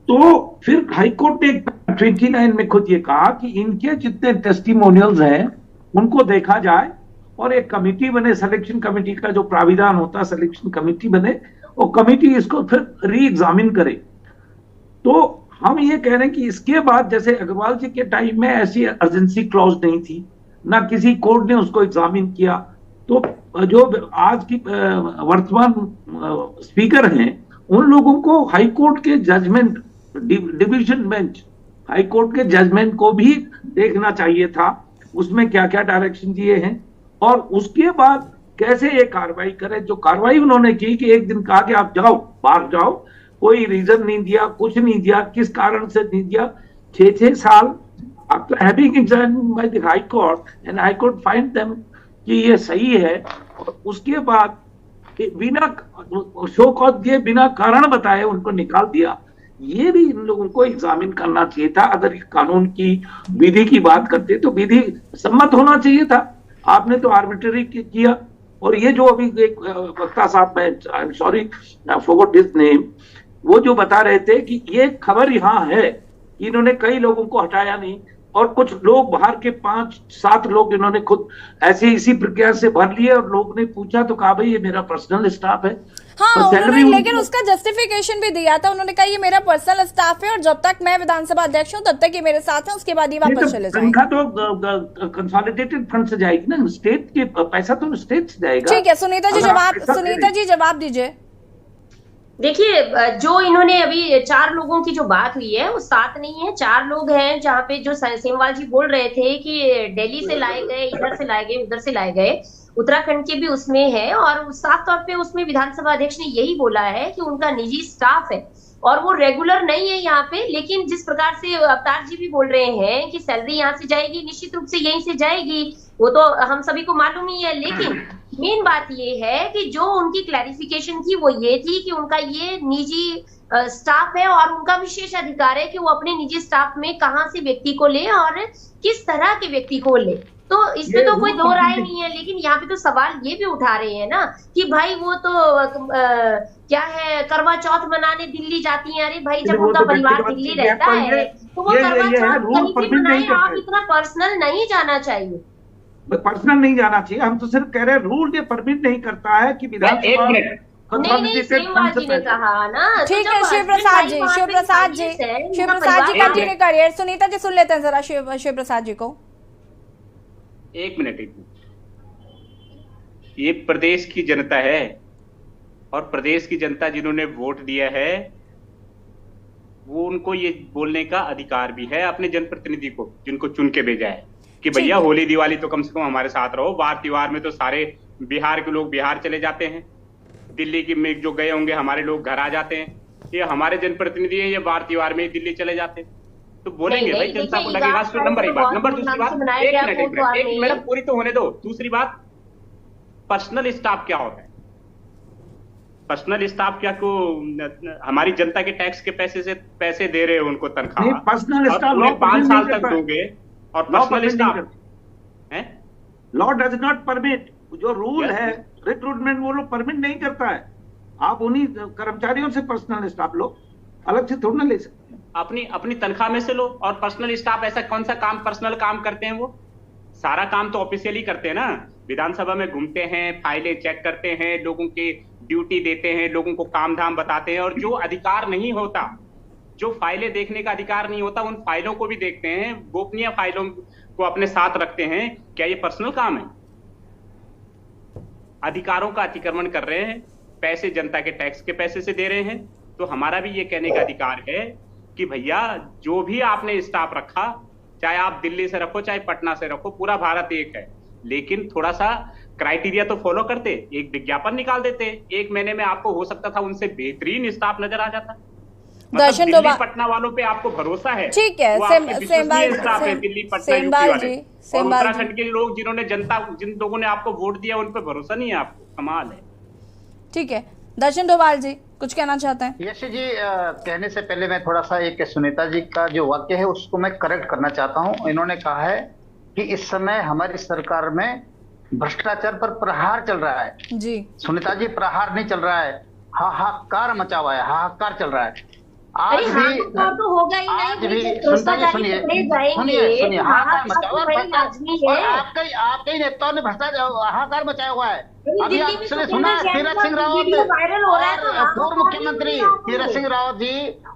तो फिर हाई कोर्ट ने 29 में खुद ये कहा कि इनके जितने टेस्टिमोनियल्स हैं उनको देखा जाए, और एक कमेटी बने, सिलेक्शन कमेटी का जो प्राविधान होता है, सिलेक्शन कमेटी बने, और कमेटी इसको फिर री एग्जामिन करे। तो हम ये कह रहे हैं कि इसके बाद, जैसे अग्रवाल जी के टाइम में ऐसी अर्जेंसी क्लॉज नहीं थी, ना किसी कोर्ट ने उसको एग्जामिन किया, तो जो आज की वर्तमान स्पीकर हैं उन लोगों को हाई कोर्ट के judgement, division bench high court के जजमेंट को भी देखना चाहिए था, उसमें क्या क्या डायरेक्शन दिए हैं, और उसके बाद कैसे ये कार्रवाई करें। जो कार्रवाई उन्होंने की कि एक दिन कहा कि आप जाओ, बाहर जाओ, कोई रीजन नहीं दिया, कुछ नहीं दिया, किस कारण से नहीं दिया। 6 साल after having examined by the high court and high court find them कि ये सही है, और उसके बाद बिना शो कॉज दिए, बिना कारण बताए उनको निकाल दिया। ये भी इन लोगों को एग्जामिन करना चाहिए था। अगर कानून की विधि की बात करते तो विधि सम्मत होना चाहिए था, आपने तो आर्बिट्ररी किया। और ये जो अभी एक वक्ता साहब, मैं I am sorry I forgot his name, वो जो बता रहे थे कि ये खबर यहाँ है कि इन्होंने कई लोगों को हटाया नहीं, और कुछ लोग बाहर के 5-7 लोग इन्होंने खुद ऐसे इसी प्रक्रिया से भर लिए, और लोग ने पूछा तो कहा भाई ये मेरा पर्सनल स्टाफ है। हाँ, उन्होंने लेकिन उसका जस्टिफिकेशन भी दिया था। उन्होंने कहा ये मेरा पर्सनल स्टाफ है और जब तक मैं विधानसभा अध्यक्ष हूँ तब तक ये मेरे साथ है, उसके बाद ही वापस चले जाएंगे। तनख्वाह तो कंसोलिडेटेड फंड से जाएगी ना, स्टेट के पैसा तो स्टेट से जाएगा। ठीक है, सुनीता जी जवाब दीजिए। देखिए, जो इन्होंने अभी 4 लोगों की जो बात हुई है वो 7 नहीं है, 4 लोग हैं, जहाँ पे जो सेमवाल जी बोल रहे थे कि दिल्ली से लाए गए, इधर से लाए गए, उधर से लाए गए, उत्तराखंड के भी उसमें है। और साफ तौर पे उसमें विधानसभा अध्यक्ष ने यही बोला है कि उनका निजी स्टाफ है और वो रेगुलर नहीं है यहाँ पे। लेकिन जिस प्रकार से अवतार जी भी बोल रहे हैं कि सैलरी यहाँ से जाएगी, निश्चित रूप से यहीं से जाएगी, वो तो हम सभी को मालूम ही है। लेकिन मेन बात ये है कि जो उनकी क्लैरिफिकेशन थी वो ये थी कि उनका ये निजी स्टाफ है और उनका विशेष अधिकार है कि वो अपने निजी स्टाफ में कहाँ से व्यक्ति को ले और किस तरह के व्यक्ति को ले। तो इसमें तो कोई दो राय नहीं है। लेकिन यहाँ पे तो सवाल ये भी उठा रहे हैं ना कि भाई वो तो क्या है, करवा चौथ मनाने दिल्ली जाती हैं। अरे भाई, जब उनका परिवार दिल्ली रहता है तो वो करवा चौथ कहीं भी मनाए, आप इतना पर्सनल नहीं जाना चाहिए। पर्सनल नहीं जाना चाहिए, हम तो सिर्फ कह रहे हैं रूल ये परमिट नहीं करता है कि विधानसभा नहीं, सेमवाल जी ने कहा ना। ठीक है, शिव प्रसाद जी कंटिन्यू करिए। सुनीता जी सुन लेते हैं जरा शिव प्रसाद जी को। एक मिनट। ये प्रदेश की जनता है और प्रदेश की जनता जिन्होंने वोट दिया है वो उनको ये बोलने का अधिकार भी है अपने जनप्रतिनिधि को, जिनको चुन के भेजा है, कि भैया होली दिवाली तो कम से कम हमारे साथ रहो। वार त्योहार में तो सारे बिहार के लोग बिहार चले जाते हैं, दिल्ली की में जो गए होंगे हमारे लोग घर आ जाते हैं। ये हमारे जनप्रतिनिधि है, ये वार त्योहार में दिल्ली चले जाते हैं। तो बोलेंगे भाई जनता को लगेगा। नंबर एक बात। नंबर दूसरी बात, एक मिनट पूरी तो होने दो। दूसरी बात, पर्सनल स्टाफ क्या होता है? पर्सनल स्टाफ क्या को हमारी जनता के टैक्स के पैसे दे रहे हो उनको तनख्वाह, पर्सनल स्टाफ 5 साल तक दोगे और पर्सनल स्टाफ है लॉ डज नॉट परमिट। जो रूल है रिक्रूटमेंट वो लोग परमिट नहीं करता है। आप उन्हीं कर्मचारियों से पर्सनल स्टाफ लो, अलग से थोड़ा ना ले सकते। अपनी तनख्वाह में से लो। और पर्सनल स्टाफ ऐसा कौन सा काम पर्सनल काम करते हैं? वो सारा काम तो ऑफिशियली करते हैं ना। विधानसभा में घूमते हैं, फाइलें चेक करते हैं, लोगों की ड्यूटी देते हैं, लोगों को काम धाम बताते हैं। और जो अधिकार नहीं होता, जो फाइलें देखने का अधिकार नहीं होता, उन फाइलों को भी देखते हैं, गोपनीय फाइलों को अपने साथ रखते हैं। क्या ये पर्सनल काम है? अधिकारों का अतिक्रमण कर रहे हैं, पैसे जनता के टैक्स के पैसे से दे रहे हैं। तो हमारा भी ये कहने का अधिकार है कि भैया जो भी आपने स्टाफ रखा, चाहे आप दिल्ली से रखो चाहे पटना से रखो, पूरा भारत एक है। लेकिन थोड़ा सा क्राइटेरिया तो फॉलो करते, एक विज्ञापन निकाल देते, 1 महीने में आपको हो सकता था उनसे बेहतरीन स्टाफ नजर आ जाता। दर्शन दिल्ली पटना वालों पे आपको भरोसा है, ठीक है। दिल्ली पटना उत्तराखंड के लोग जिन्होंने जिन लोगों ने आपको वोट दिया उन पे भरोसा नहीं है आपको। कमाल है। ठीक है, दर्शन डोभाल जी कुछ कहना चाहते हैं? यशी जी, कहने से पहले मैं थोड़ा सा एक सुनीता जी का जो वाक्य है उसको मैं करेक्ट करना चाहता हूं। इन्होंने कहा है कि इस समय हमारी सरकार में भ्रष्टाचार पर प्रहार चल रहा है। जी सुनीता जी, प्रहार नहीं चल रहा है, हाहाकार मचा हुआ है, हाहाकार चल रहा है। आज भी तो होगा ही आज नहीं। भी सुनीता जी सुनिए हाहाकार मचा हुआ है। आपके नेताओं ने भ्रष्टाचार हाहाकार मचाया हुआ है। अभी आपने सुना तीरथ सिंह रावत, पूर्व मुख्यमंत्री तीरथ सिंह रावत जी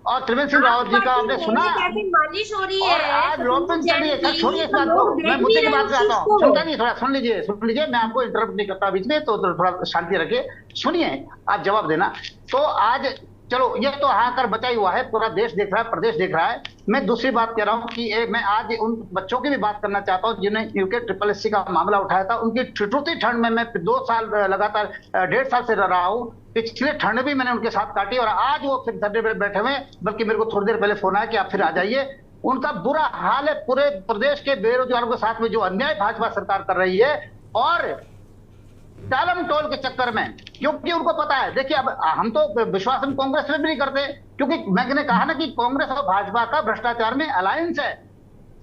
और त्रिवेंद्र सिंह रावत जी का आपने सुना? मालिश हो रही है। आज लॉकडाउन चल रही है। छोड़िए इस बात को, मैं मुद्दे की बात आता हूँ। सुनता नहीं, थोड़ा सुन लीजिए। मैं आपको इंटरप्ट नहीं करता बीच में, तो थोड़ा शांति रखिए, सुनिए, आप जवाब देना। तो आज चलो, ये तो हाहाकार बचा ही हुआ है, पूरा देश देख रहा है, प्रदेश देख रहा है। मैं दूसरी बात कह रहा हूँ कि मैं आज उन बच्चों की भी बात करना चाहता हूँ जिन्हें यूके SSC का मामला उठाया था। उनकी चतुर्थी ठंड में मैं 2 साल लगातार 1.5 साल से रह रहा हूँ। पिछले ठंड भी मैंने उनके साथ काटी और आज वो फिर धरने पर बैठे हुए, बल्कि मेरे को थोड़ी देर पहले फोन आया कि आप फिर आ जाइए। उनका बुरा हाल है। पूरे प्रदेश के बेरोजगारों के साथ में जो अन्याय भाजपा सरकार कर रही है, और टालम टोल के चक्कर में, क्योंकि उनको पता है। देखिए, अब हम तो विश्वास हम कांग्रेस में भी नहीं करते, क्योंकि मैंने कहा ना कि कांग्रेस और भाजपा का भ्रष्टाचार में अलायंस है,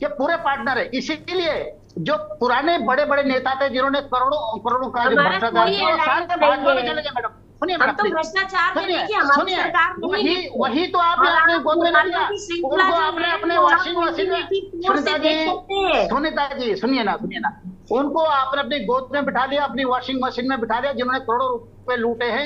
ये पूरे पार्टनर है। इसीलिए जो पुराने बड़े बड़े नेता थे जिन्होंने करोड़ों का भ्रष्टाचार किया, सारे भाजपा में चले गए। मैडम सुनिए हम मैडम तो प्लीज, भ्रष्टाचार में सुनिए देखिए हमारी सुनिए, सरकार नहीं वही तो आपने और अपने आप गोद में नहीं लिया, मुकदमों की श्रृंखला उनको जो आपने है, अपने वो आप वॉशिंग मशीन में, इंटीग्रेटेड फोर्स से सुनीता देख सकते हैं। जी, सुनीता जी सुनिए ना, उनको आपने अपनी गोद में बिठा लिया, अपनी वॉशिंग मशीन में बिठा लिया, जिन्होंने करोड़ों रुपए लूटे हैं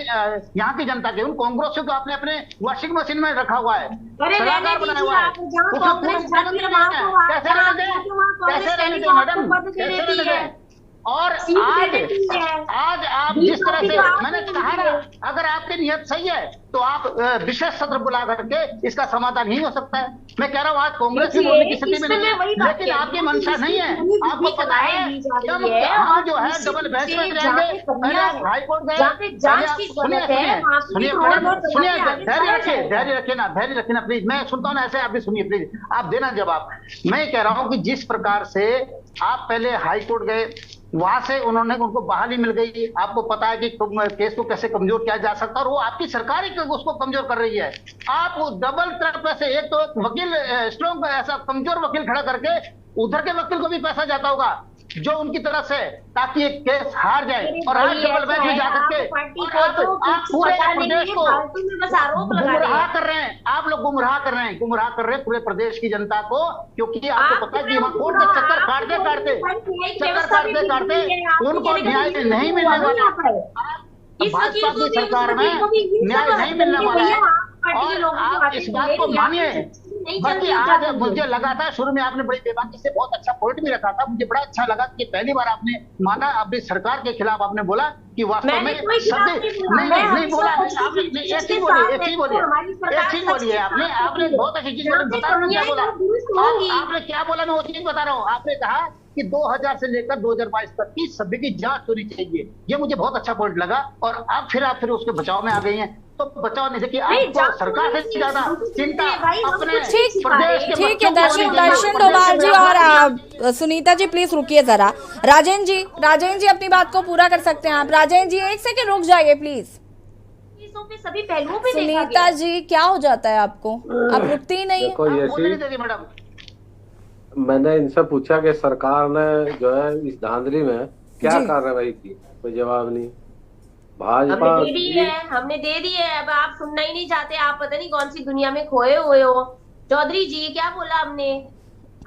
यहाँ की जनता के, उन कांग्रेसियों को आपने अपने वॉशिंग मशीन में रखा हुआ है, अरे सलाहकार रहने बनाया दीजिए, हुआ है, आप जहाँ उसमें कांग्रेस पूर्व जाती है मुख्यमंत्री वहाँ नहीं तो है, कैसे जहाँ रहने जाती दें, है वहाँ कांग्रेस कैसे रहने पहले दें तो मैडम, आपको पद दे कैसे देती रहने है, दें? और सीट दे देती है। आज आप बीच जिस तरह पार्टी से, को आप मैंने नहीं कहा ना, दीजिए। अगर आपकी नियत सही है तो आप विशेष सत्र बुला करके इसका समाधान ही हो सकता है। मैं कह रहा हूँ आज कांग्रेस भी बोलने की स्थिति में नहीं है, लेकिन आपकी मंशा नहीं है, आपको पता है हम जो है डबल बेंच में जाएंगे, पहले आप हाई कोर्ट गए, धैर्य रखिए ना प्लीज, मैं सुनता हूँ ना, ऐसे आप भी सुनिए प्लीज, आप देना जवाब। मैं कह रहा हूँ कि जिस प्रकार से आप पहले हाई कोर्ट गए, वहां से उनको बहाली मिल गई, आपको पता है कि केस को कैसे कमजोर किया जा सकता है, और वो आपकी सरकार ही उसको कमजोर कर रही है। आप डबल तरफ से एक तो वकील स्ट्रॉन्ग ऐसा कमजोर वकील खड़ा करके उधर के वकील को भी पैसा जाता होगा जो उनकी तरफ से, ताकि एक केस हार जाए, और आज डबल बेंच में जाकर के आप पूरे प्रदेश को गुमराह कर रहे हैं, आप लोग गुमराह कर रहे हैं पूरे प्रदेश की जनता को, क्योंकि आपको पता है कि वहां कोर्ट के चक्कर काटते उनको न्याय नहीं मिलने वाला, भाजपा की सरकार में न्याय नहीं मिलने वाला है। और आप इस बात को मानिए, बल्कि आज मुझे लगा था शुरू में आपने बड़ी बेबाकी से बहुत अच्छा पॉइंट भी रखा था, मुझे बड़ा अच्छा लगा कि पहली बार आपने माना, अपनी सरकार के खिलाफ आपने बोला कि वास्तव में नहीं बोला, आपने एक चीज बोली आपने बहुत अच्छी चीज बोली, बता रहा हूँ क्या बोला आपने, क्या बोला मैं वो चीज बता रहा हूँ। आपने कहा कि 2000 से लेकर 2022 तक की सभी की जांच होनी चाहिए, ये मुझे बहुत अच्छा पॉइंट लगा, और आप फिर उसके बचाव में आ गई हैं, तो बचाव नहीं देखिए, आपको सरकार से ज्यादा चिंता अपने प्रदेश के ठीक है। दर्शन डोभाल जी और सुनीता जी प्लीज रुकिए जरा। राजेंद्र जी अपनी बात को पूरा कर सकते हैं आप। राजेंद्र जी एक सेकंड रुक जाइए प्लीज। सभी पहलुओं पे सुनीता जी क्या हो जाता है आपको, आप रुकती ही नहीं है। मैडम मैंने इनसे पूछा कि सरकार ने जो है इस धांधली में क्या कार्रवाई की, कोई जवाब नहीं। भाजपा हमने दे दी है, अब आप सुनना ही नहीं चाहते, आप पता नहीं कौन सी दुनिया में खोए हुए हो। चौधरी जी क्या बोला हमने,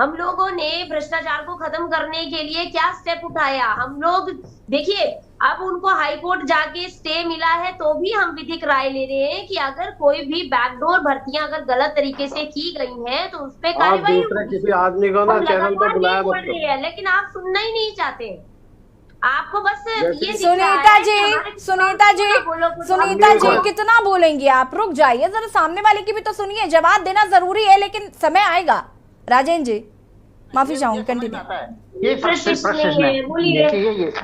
हम लोगों ने भ्रष्टाचार को खत्म करने के लिए क्या स्टेप उठाया। हम लोग देखिए, अब उनको हाई कोर्ट जाके स्टे मिला है तो भी हम विधिक राय ले रहे हैं कि अगर कोई भी बैकडोर भर्तियां अगर गलत तरीके से की गई हैं तो उस पर कार्रवाई किसी आदमी को ना चैनल पर बुलाया, लेकिन आप सुनना ही नहीं चाहते। आपको बस ये सुनीता जी कितना बोलेंगी आप, रुक जाइए जरा, सामने वाले की भी तो सुनिए, जवाब देना जरूरी है लेकिन समय आएगा। राजेंद्र जी माफी चाहूंगी, कंटिन्यू। ये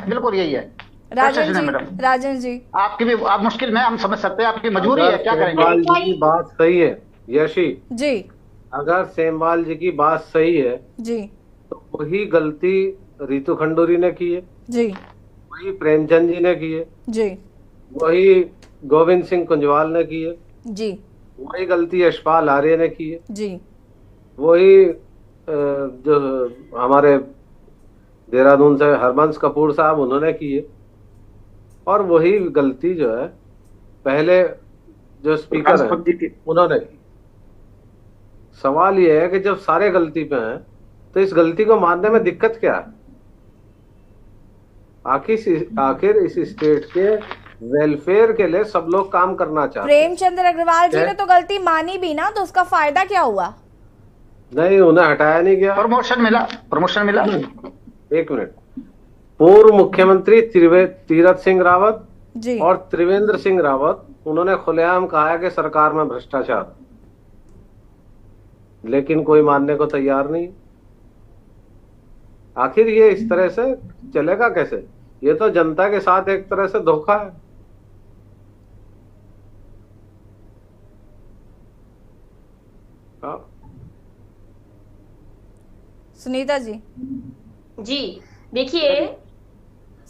बिल्कुल यही है राजेंद्र जी आपकी भी आप मुश्किल में हम समझ सकते हैं, आपकी मजबूरी है, क्या करेंगे। की बात सही है यशी जी, अगर सेमवाल जी की बात सही है जी तो वही गलती रितु खंडूरी ने की है जी, वही प्रेमचंद जी ने की है जी, वही गोविंद सिंह कुंजवाल ने की है जी, वही गलती यशपाल आर्य ने की है जी, वही जो हमारे देहरादून से हरबंस कपूर साहब उन्होंने की है, और वही गलती जो है पहले जो स्पीकर है उन्होंने की। सवाल यह है कि जब सारे गलती पे हैं तो इस गलती को मानने में दिक्कत क्या है। आखिर इस स्टेट के वेलफेयर के लिए सब लोग काम करना चाहते हैं। प्रेमचंद्र अग्रवाल जी ने तो गलती मानी भी ना, तो उसका फायदा क्या हुआ? नहीं, उन्हें हटाया नहीं गया, प्रमोशन मिला। एक मिनट, पूर्व मुख्यमंत्री तीरथ सिंह रावत जी और त्रिवेंद्र सिंह रावत उन्होंने खुलेआम कहा है कि सरकार में भ्रष्टाचार, लेकिन कोई मानने को तैयार नहीं। आखिर ये इस तरह से चलेगा कैसे? ये तो जनता के साथ एक तरह से धोखा है। सुनीता जी देखिए,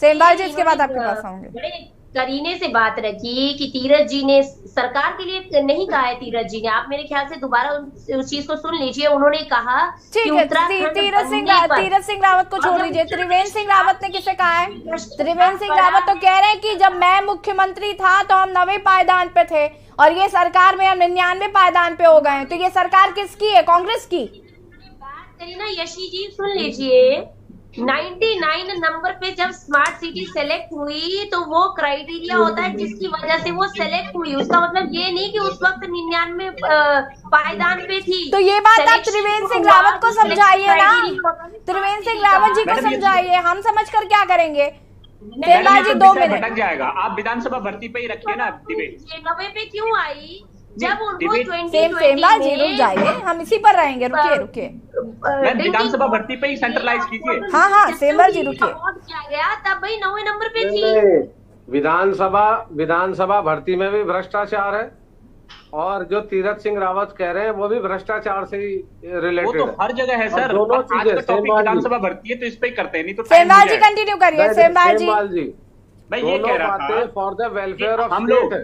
सेमवाल जी इसके बाद आपके पास आऊंगे। करीने से बात रखी कि तीरथ जी ने सरकार के लिए नहीं कहा है, तीरथ जी ने, आप मेरे ख्याल से दोबारा उस चीज को सुन लीजिए। उन्होंने कहा ठीक है, तीरथ सिंह रावत को छोड़ दीजिए, त्रिवेंद्र सिंह रावत ने किसे कहा है? त्रिवेंद्र सिंह रावत तो कह रहे हैं कि जब मैं मुख्यमंत्री था तो हम 9वें पायदान पे थे और ये सरकार में हम 99वें पायदान पे हो गए। तो ये सरकार किसकी है? कांग्रेस की। बात करी ना यशी जी, सुन लीजिए, 99 नंबर पे जब स्मार्ट सिटी सेलेक्ट हुई तो वो क्राइटेरिया होता है जिसकी वजह से वो सेलेक्ट हुई। उसका मतलब ये नहीं कि उस वक्त 99 पायदान पे थी। तो ये बात आप त्रिवेंद्र सिंह रावत को समझाइए ना, त्रिवेंद्र सिंह रावत जी को समझाइए, हम समझ कर क्या करेंगे? जी 2 मिनट भटक जाएगा, आप विधानसभा भर्ती पे ही रखिए ना डिबेट। 90 पे क्यों आई जब उनको 2020 जी रुक जाइए, हम इसी पर रहेंगे, रुकिए विधानसभा भर्ती पे ही सेंट्रलाइज कीजिए। हाँ सेमवाल जी रुकिए। किया गया तब भाई 9वें नंबर पे थी। विधानसभा भर्ती में भी भ्रष्टाचार है और जो तीरथ सिंह रावत कह रहे हैं वो भी भ्रष्टाचार से ही रिलेटेड है। वो तो हर जगह है सर, आज का टॉपिक विधानसभा भर्ती है तो इस पे ही करते हैं, नहीं तो सेमवाल जी कंटिन्यू करिए। सेमवाल जी मैं ये कह रहा था फॉर द वेलफेयर ऑफ हम लोग,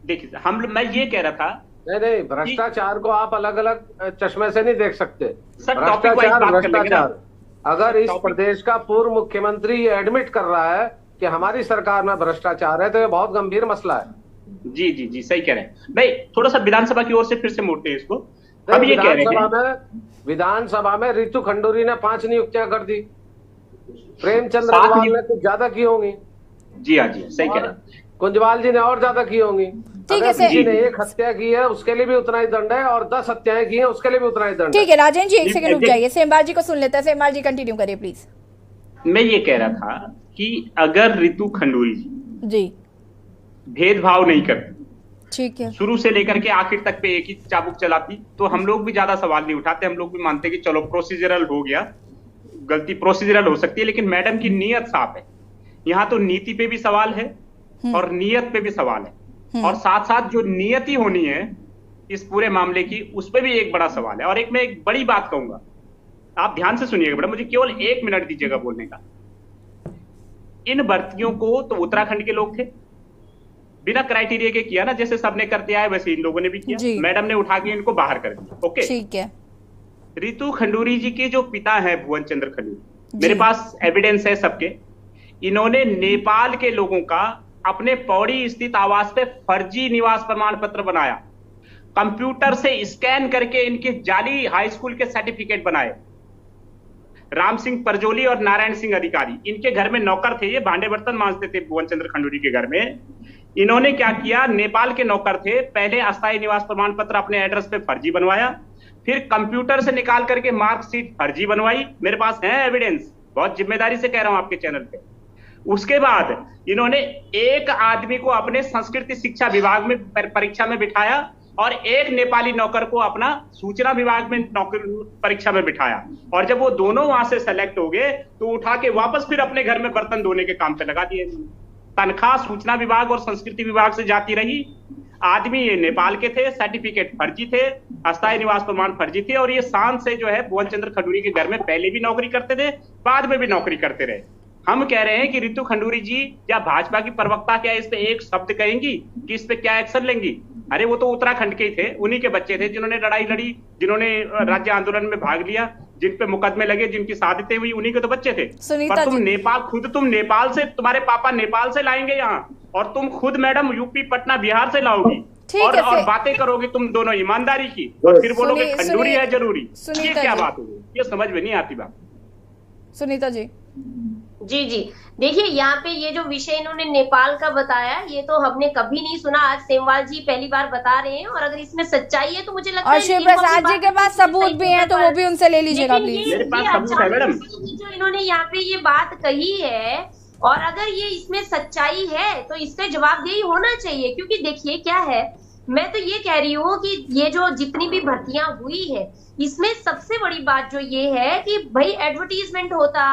देखिए मैं ये कह रहा था नहीं, भ्रष्टाचार को आप अलग अलग चश्मे से नहीं देख सकते। भ्रष्टाचार अगर इस प्रदेश का पूर्व मुख्यमंत्री एडमिट कर रहा है कि हमारी सरकार में भ्रष्टाचार है तो ये बहुत गंभीर मसला है। जी सही कह रहे हैं भाई। थोड़ा सा विधानसभा की ओर से फिर से मोड़ते हैं इसको। अब ये कह रहे हैं विधानसभा में रितु खंडूरी ने 5 नियुक्तियां कर दी, प्रेमचंद अग्रवाल ने कुछ ज्यादा की होंगी। जी हाँ सही कह रहे हैं। कुंजवाल जी ने और ज्यादा की होंगी। ठीक है, किसी ने 1 हत्या की है उसके लिए भी उतना ही दंड है और 10 हत्याएं की है उसके लिए भी उतना ही दंड। ठीक है राजेंद्र जी, 1 सेकंड रुक जाइए, सेमवाल जी को सुन लेते हैं। सेमवाल जी कंटिन्यू करिए प्लीज। मैं ये कह रहा था कि अगर रितु खंडूरी जी भेदभाव नहीं करती, ठीक है, शुरू से लेकर के आखिर तक पे एक ही चाबुक चलाती तो हम लोग भी ज्यादा सवाल नहीं उठाते। हम लोग भी मानते कि चलो प्रोसीजरल हो गया, गलती प्रोसीजरल हो सकती है, लेकिन मैडम की नीयत साफ है। यहाँ तो नीति पे भी सवाल है और नीयत पे भी सवाल है, और साथ साथ जो नियति होनी है इस पूरे मामले की उस पर भी एक बड़ा सवाल है। और मैं एक बड़ी बात कहूंगा, आप ध्यान से सुनिएगा बेटा, मुझे केवल 1 मिनट दीजिएगा बोलने का। इन भर्तियों को तो उत्तराखंड के लोग थे, बिना क्राइटेरिया के किया ना, जैसे सबने करते आए वैसे इन लोगों ने भी किया। मैडम ने उठा के इनको बाहर कर दिया। ओके ठीक है। रितु खंडूरी जी के जो पिता है भुवन चंद्र खंडूरी, मेरे पास एविडेंस है सबके, इन्होंने नेपाल के लोगों का अपने पौड़ी स्थित आवास पे फर्जी निवास प्रमाण पत्र बनाया, कंप्यूटर से स्कैन करके इनके जाली हाई स्कूल के सर्टिफिकेट बनाए। राम सिंह परजोली और नारायण सिंह अधिकारी इनके घर में नौकर थे, ये भांडे बर्तन मांजते थे भुवन चंद्र खंडूरी के घर में। इन्होंने क्या किया, नेपाल के नौकर थे, पहले अस्थायी निवास प्रमाण पत्र अपने एड्रेस पे फर्जी बनवाया, फिर कंप्यूटर से निकाल करके मार्कशीट फर्जी बनवाई। मेरे पास है एविडेंस, बहुत जिम्मेदारी से कह रहा हूं आपके चैनल पे। उसके बाद इन्होंने एक आदमी को अपने संस्कृति शिक्षा विभाग में परीक्षा में बिठाया और एक नेपाली नौकर को अपना सूचना विभाग में नौकरी परीक्षा में बिठाया, और जब वो दोनों वहां से सेलेक्ट हो गए तो उठा के वापस फिर अपने घर में बर्तन धोने के काम पे लगा दिए। तनख्वाह सूचना विभाग और संस्कृति विभाग से जाती रही। आदमी ये नेपाल के थे, सर्टिफिकेट फर्जी थे, अस्थायी निवास प्रमाण फर्जी थे, और ये शान से जो है भुवन चंद्र खंडूरी के घर में पहले भी नौकरी करते थे, बाद में भी नौकरी करते रहे। हम कह रहे हैं कि रितु खंडूरी जी या भाजपा की प्रवक्ता क्या इस पे एक शब्द कहेंगी कि इस पे क्या एक्शन लेंगी? अरे वो तो उत्तराखंड के ही थे, उन्हीं के बच्चे थे जिन्होंने लड़ाई लड़ी, जिन्होंने राज्य आंदोलन में भाग लिया, जिन पे मुकदमे लगे, जिनकी शादी हुई, उन्हीं के तो बच्चे थे। पर तुम नेपाल से, तुम्हारे पापा नेपाल से लाएंगे यहाँ, और तुम खुद मैडम यूपी पटना बिहार से लाओगी और बातें करोगे तुम दोनों ईमानदारी की, और फिर बोलोगे खंडूरी है जरूरी। ये क्या बात होगी? ये समझ में नहीं आती बात। सुनीता जी जी देखिए, यहाँ पे ये जो विषय इन्होंने नेपाल का बताया, ये तो हमने कभी नहीं सुना, आज सेमवाल जी पहली बार बता रहे हैं, और अगर इसमें सच्चाई है तो मुझे लगता है और शिव प्रसाद जी के पास सबूत भी हैं तो वो भी उनसे ले लीजिएगा प्लीज। मेरे पास सबूत है मैडम। जो इन्होंने यहाँ पे ये बात कही है, और अगर ये इसमें सच्चाई है तो इसका जवाबदेही होना चाहिए, क्योंकि देखिए क्या है, मैं तो ये कह रही हूँ कि ये जो जितनी भी भर्तियां हुई है इसमें सबसे बड़ी बात जो ये है कि भाई एडवर्टीजमेंट होता,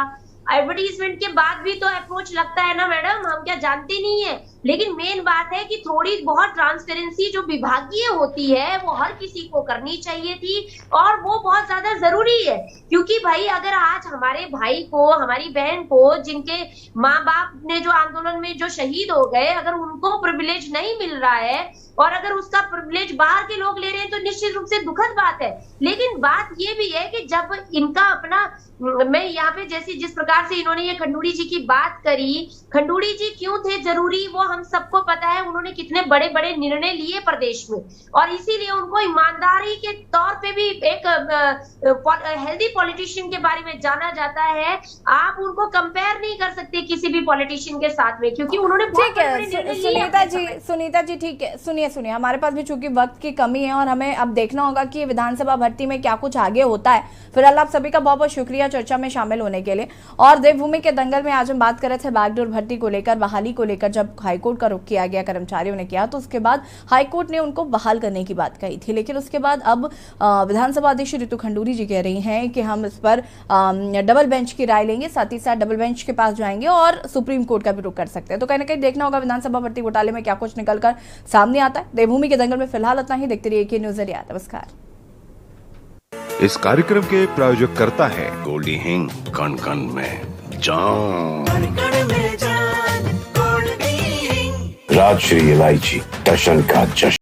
एडवर्टीजमेंट के बाद भी तो अप्रोच लगता है ना मैडम, हम क्या जानते नहीं है। लेकिन मेन बात है कि थोड़ी बहुत ट्रांसपेरेंसी जो विभागीय होती है वो हर किसी को करनी चाहिए थी, और वो बहुत ज्यादा जरूरी है। क्योंकि भाई अगर आज हमारे भाई को, हमारी बहन को, जिनके माँ बाप ने जो आंदोलन में जो शहीद हो गए, अगर उनको प्रिविलेज नहीं मिल रहा है और अगर उसका प्रिविलेज बाहर के लोग ले रहे हैं तो निश्चित रूप से दुखद बात है। लेकिन बात ये भी है कि जब इनका अपना, मैं यहाँ पे जैसे जिस प्रकार से इन्होंने ये खंडूड़ी जी की बात करी, खंडूड़ी जी क्यों थे जरूरी वो हम सबको पता है। उन्होंने कितने बड़े बड़े निर्णय लिए प्रदेश में, और इसीलिए उनको ईमानदारी के तौर पे भी एक हेल्दी पॉलिटिशियन के बारे में जाना जाता है। आप उनको कंपेयर नहीं कर सकते किसी भी पॉलिटिशियन के साथ में, क्योंकि उन्होंने ठीक है सुनीता जी ठीक है, सुनिए हमारे पास भी चूंकि वक्त की कमी है और हमें अब देखना होगा कि विधानसभा भर्ती में क्या कुछ आगे होता है। फिलहाल आप सभी का बहुत बहुत शुक्रिया चर्चा में शामिल होने के लिए। और देवभूमि के दंगल में आज हम बात कर रहे थे बैकडोर भर्ती को लेकर, बहाली को लेकर। जब हाईकोर्ट का रुख किया गया, कर्मचारियों ने किया, तो उसके बाद हाईकोर्ट ने उनको बहाल करने की बात कही थी। लेकिन उसके बाद अब विधानसभा अध्यक्ष रितु खंडूरी जी कह रही हैं कि हम इस पर डबल बेंच की राय लेंगे, साथ ही साथ डबल बेंच के पास जाएंगे और सुप्रीम कोर्ट का भी रुख कर सकते हैं। तो कहीं ना कहीं देखना होगा विधानसभा भर्ती घोटाले में क्या कुछ निकलकर सामने आता है। देवभूमि के दंगल में फिलहाल इतना ही। देखते रहिए के न्यूज़ इंडिया। नमस्कार। इस कार्यक्रम के प्रायोजक करता है गोल्डी हिंग, कण कण में जान, राजश्री इलायची, दर्शन का जश्न।